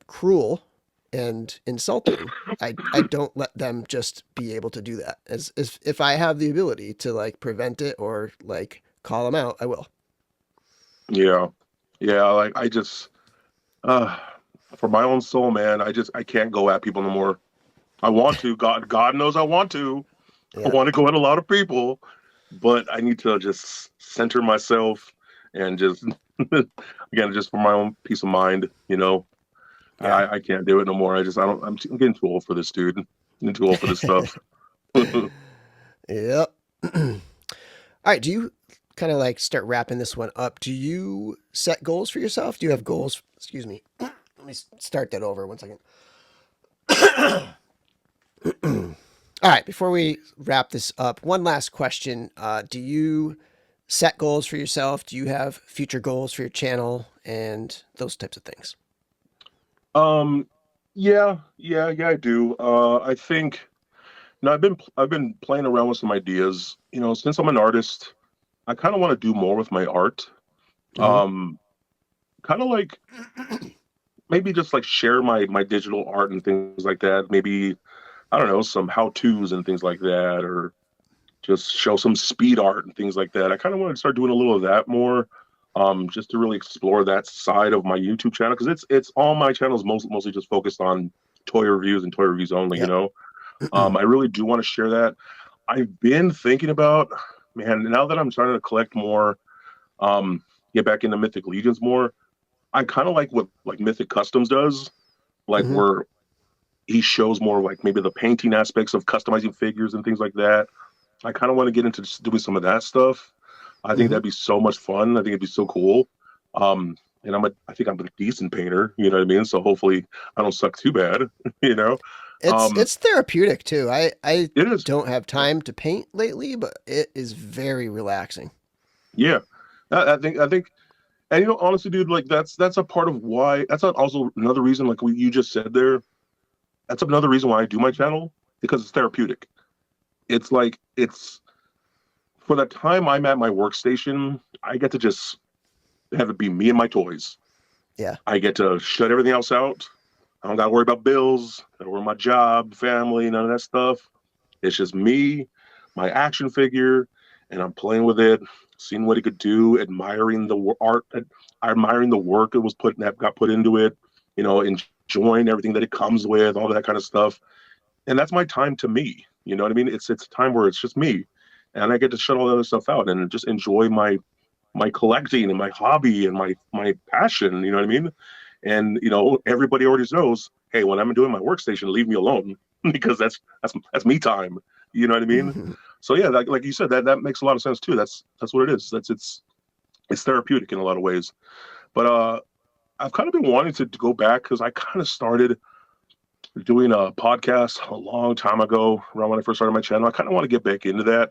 cruel and insulting, I don't let them just be able to do that. As if I have the ability to like prevent it or like call them out, I will. Yeah. Yeah. Like I just, uh, for my own soul, man, I can't go at people no more. I want to. God knows I want to. I Yeah. want to go at a lot of people, but I need to just center myself and just, again, just for my own peace of mind, you know. Yeah. I can't do it no more. I'm getting too old for this, dude. I'm getting too old for this stuff. Yep. All right. Do you kind of like start wrapping this one up? Do you set goals for yourself? Do you have goals? Excuse me. Let me start that over 1 second. All right. Before we wrap this up, one last question. Do you set goals for yourself? Do you have future goals for your channel and those types of things? Um, yeah, I do. I think no, I've been playing around with some ideas. You know, since I'm an artist, I kind of want to do more with my art. Mm-hmm. Um, Kind of like maybe just like share my digital art and things like that. Maybe I don't know, some how-tos and things like that, or just show some speed art and things like that. I kind of want to start doing a little of that more, just to really explore that side of my YouTube channel because it's all my channels mostly just focused on toy reviews and toy reviews only. You Yep. know, I really do want to share that. I've been thinking about, man, now that I'm trying to collect more, get back into Mythic Legions more. I kind of like what like Mythic Customs does, like Mm-hmm. where he shows more like maybe the painting aspects of customizing figures and things like that. I kind of want to get into just doing some of that stuff. I think Mm-hmm. that'd be so much fun. I think it'd be so cool. And I think I'm a decent painter. You know what I mean? So hopefully I don't suck too bad. You know, um, It's therapeutic too. I it is. don't have time to paint lately, but it is very relaxing. Yeah, I think, and you know, honestly, dude, like that's a part of why. That's also another reason, like you just said there. That's another reason why I do my channel because it's therapeutic. It's like it's for the time I'm at my workstation, I get to just have it be me and my toys. Yeah. I get to shut everything else out. I don't got to worry about bills, gotta worry about my job, family, none of that stuff. It's just me, my action figure, and I'm playing with it, seeing what it could do, admiring the art, admiring the work that got put into it. You know, enjoying everything that it comes with, all that kind of stuff. And that's my time to me. You know what I mean? It's a time where it's just me, and I get to shut all the other stuff out and just enjoy my collecting and my hobby and my passion. You know what I mean? And you know, everybody already knows, hey, when I'm doing my workstation, leave me alone because that's me time. You know what I mean? Mm-hmm. So yeah, like you said, that makes a lot of sense too. That's what it is. It's therapeutic in a lot of ways. But I've kind of been wanting to go back because I kind of started doing a podcast a long time ago, around when I first started my channel. I kind of want to get back into that.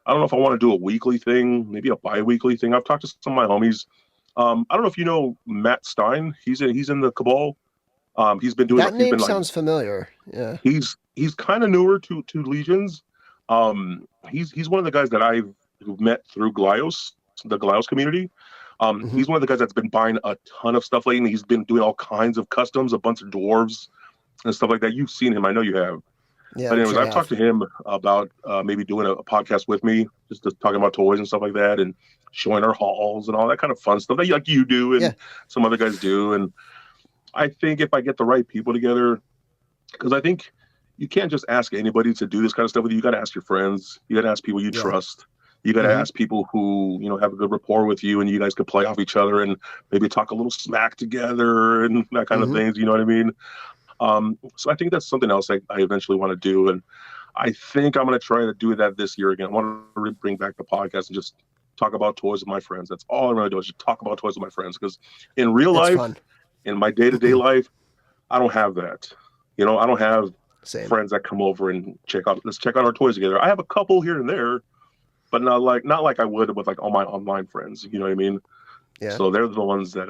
I don't know if I want to do a weekly thing, maybe a bi-weekly thing. I've talked to some of my homies. I don't know if you know Matt Stein. He's in the Cabal. That He's name been like sounds familiar. Yeah. he's kind of newer to Legions. He's one of the guys that I've met through Glios, the Glios community. Mm-hmm. He's one of the guys that's been buying a ton of stuff lately. He's been doing all kinds of customs, a bunch of dwarves and stuff like that. You've seen him, I know you have. Yeah, But I'm anyways, sure I I've talked have. to him about maybe doing a podcast with me, just talking about toys and stuff like that, and showing our hauls and all that kind of fun stuff that like you do Yeah. and some other guys do. And I think if I get the right people together, because I think you can't just ask anybody to do this kind of stuff with you. You got to ask your friends. You got to ask people you Yeah. trust. You got to Mm-hmm. ask people who have a good rapport with you, and you guys could play off each other and maybe talk a little smack together and that kind of Mm-hmm. things. You know what I mean? So I think that's something else I eventually want to do, and I think I'm going to try to do that this year again. I want to bring back the podcast and just talk about toys with my friends. That's all I'm going to do is just talk about toys with my friends because in real It's life, fun. in my day-to-day life, I don't have that. You know, I don't have Same. friends that come over and let's check out our toys together. I have a couple here and there, but not like I would with like all my online friends. You know what I mean? Yeah. So they're the ones that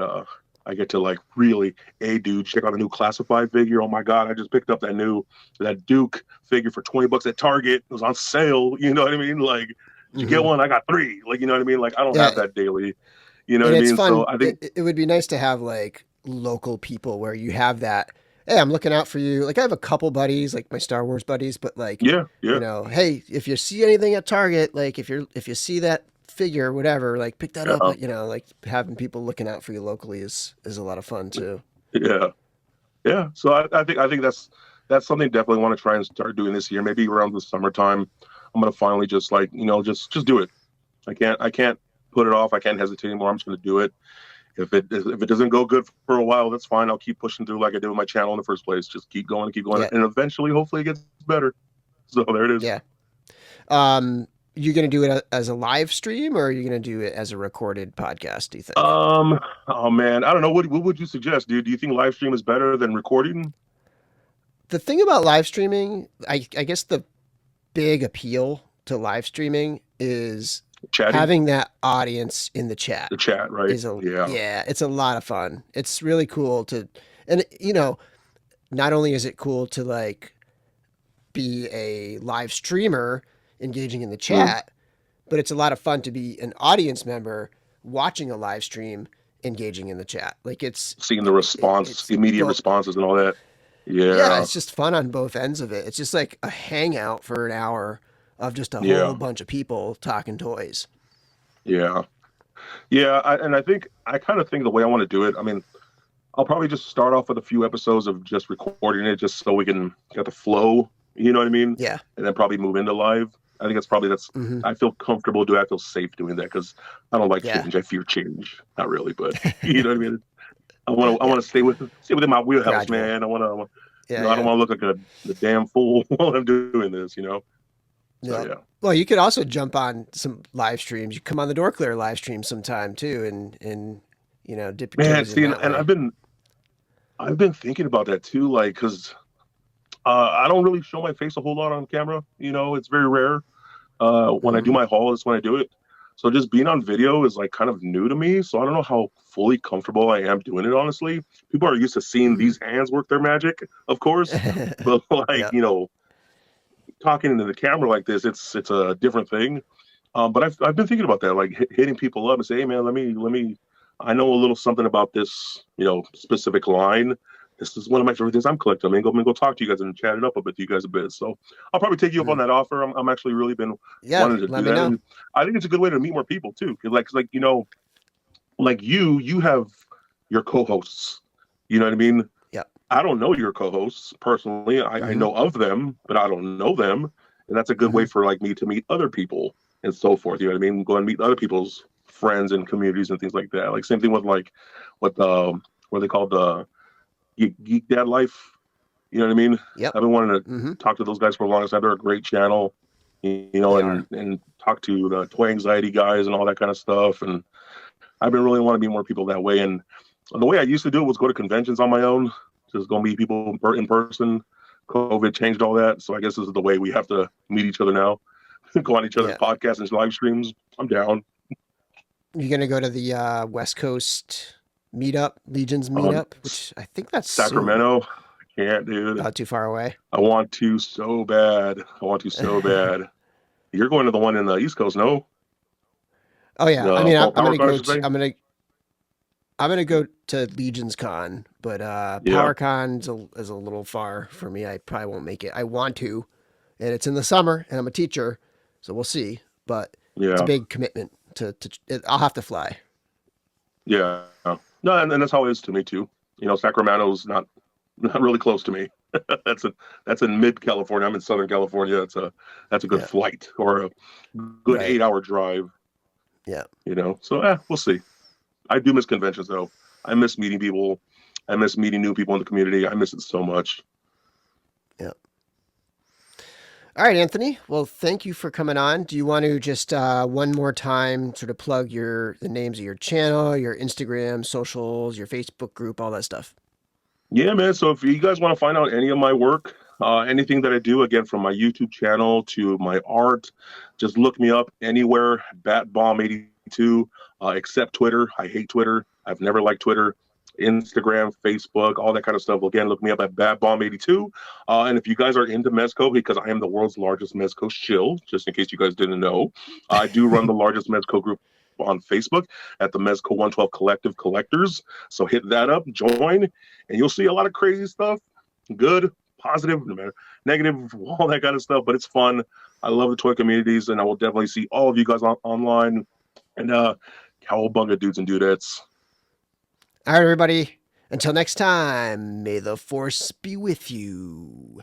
I get to like really, hey dude, check out a new classified figure. Oh my god, I just picked up that Duke figure for $20 at Target. It was on sale. You know what I mean? Like Did you get one? I got 3. Like, you know what I mean? Like, I don't have Yeah, that daily. You know and what I it's mean? So fun. I think, It would be nice to have like local people where you have that. Hey, I'm looking out for you. Like I have a couple buddies, like my Star Wars buddies, but like, yeah, yeah, hey, if you see anything at Target, like if you see that figure, whatever, like pick that up. yeah, Like having people looking out for you locally is a lot of fun too. yeah, yeah. So I think that's something definitely want to try and start doing this year. Maybe around the summertime, I'm gonna finally just like just do it. I can't put it off. I can't hesitate anymore. I'm just gonna do it. If it doesn't go good for a while, that's fine. I'll keep pushing through like I did with my channel in the first place. Just keep going, Yeah, and eventually, hopefully, it gets better. So there it is. yeah. You gonna do it as a live stream or are you gonna do it as a recorded podcast? Do you think? Oh man, I don't know. What would you suggest, dude? Do you think live stream is better than recording? The thing about live streaming, I guess the big appeal to live streaming is Chatting, having that audience in the chat the chat, right? is a Yeah, yeah, it's a lot of fun. It's really cool to and not only is it cool to like be a live streamer engaging in the mm. chat, but it's a lot of fun to be an audience member watching a live stream engaging in the chat. Like Seeing the response, it's immediate both. responses, and all that. Yeah, Yeah, it's just fun on both ends of it. It's just like a hangout for an hour of just a whole yeah, bunch of people talking toys. yeah, yeah. And I think I kind of think the way I want to do it. I mean, I'll probably just start off with a few episodes of just recording it, just so we can get the flow. You know what I mean? Yeah. And then probably move into live. I think that's. Hmm. I feel comfortable doing. I feel safe doing that because I don't like Yeah. change. I fear change. Not really, but you know what I mean. I Yeah. want to stay within my wheelhouse, Gradual. man. Yeah. I don't Yeah. want to look like the damn fool while I'm doing this. So Yeah. yeah, Well, you could also jump on some live streams. You come on the DorkLair live stream sometime too, and dip your man. toes in See, that and way. I've been thinking about that too, like because I don't really show my face a whole lot on camera. It's very rare. When I do Hmm. my haul, that's when I do it. So just being on video is like kind of new to me. So I don't know how fully comfortable I am doing it, honestly. People are used to seeing Hmm. these hands work their magic, of course. But like, Yeah. talking into the camera like this, it's a different thing. But I've been thinking about that, like hitting people up and say, hey man, let me. I know a little something about this, specific line. This is one of my favorite things I'm collecting. I'm gonna go talk to you guys and chat it up with you guys a bit. So I'll probably take you up Hmm. on that offer. I'm actually really been Yeah. wanting to do Let me that, know. and I think it's a good way to meet more people too. 'Cause like like you have your co-hosts. You know what I mean? Yeah. I don't know your co-hosts personally. I Hmm. know of them, but I don't know them, and that's a good way Hmm. for like me to meet other people and so forth. You know what I mean? Go and meet other people's friends and communities and things like that. Like same thing with like what what they call the Geek Dad Life. You know what I mean? Yep. I've been wanting to Hmm. talk to those guys for a longest time. They're a great channel, They are. and talk to the toy anxiety guys and all that kind of stuff. And I've been really wanting to meet more people that way. And the way I used to do it was go to conventions on my own, just go meet people in person. COVID changed all that, so I guess this is the way we have to meet each other now. Go on each other's Yeah. podcasts and live streams. I'm down. You're gonna go to the West Coast meetup, Legion's Um, meetup, which I think that's soon. Sacramento, I can't, dude. Not too far away. I want to so bad. I want to so bad. You're going to the one in the East Coast, no? Oh yeah. I The mean, I'm Power gonna Car, I go should to say. I'm gonna go to Legion's Con, but Yeah, PowerCon is a little far for me. I probably won't make it. I want to, and it's in the summer, and I'm a teacher, so we'll see. But it's a yeah, big commitment I'll have to fly. yeah. No, and that's how it is to me too. Sacramento's not really close to me. That's in mid California. I'm in Southern California. That's a good Yeah. flight or a good Right. 8 hour drive. Yeah. So we'll see. I do miss conventions though. I miss meeting people. I miss meeting new people in the community. I miss it so much. Yeah. All right, Anthony. Well, thank you for coming on. Do you want to just one more time sort of plug the names of your channel, your Instagram, socials, your Facebook group, all that stuff? Yeah, man. So if you guys want to find out any of my work, anything that I do, again, from my YouTube channel to my art, just look me up anywhere, Batbomb82, except Twitter. I hate Twitter. I've never liked Twitter. Instagram, Facebook, all that kind of stuff. Again, look me up at Batbomb82. And if you guys are into Mezco, because I am the world's largest Mezco shill, just in case you guys didn't know, I do run the largest Mezco group on Facebook at the Mezco 112 Collective Collectors. So hit that up, join, and you'll see a lot of crazy stuff. Good, positive, no matter negative, all that kind of stuff. But it's fun. I love the toy communities, and I will definitely see all of you guys online. And cowabunga, dudes and dudettes. All right, everybody. Until next time, may the force be with you.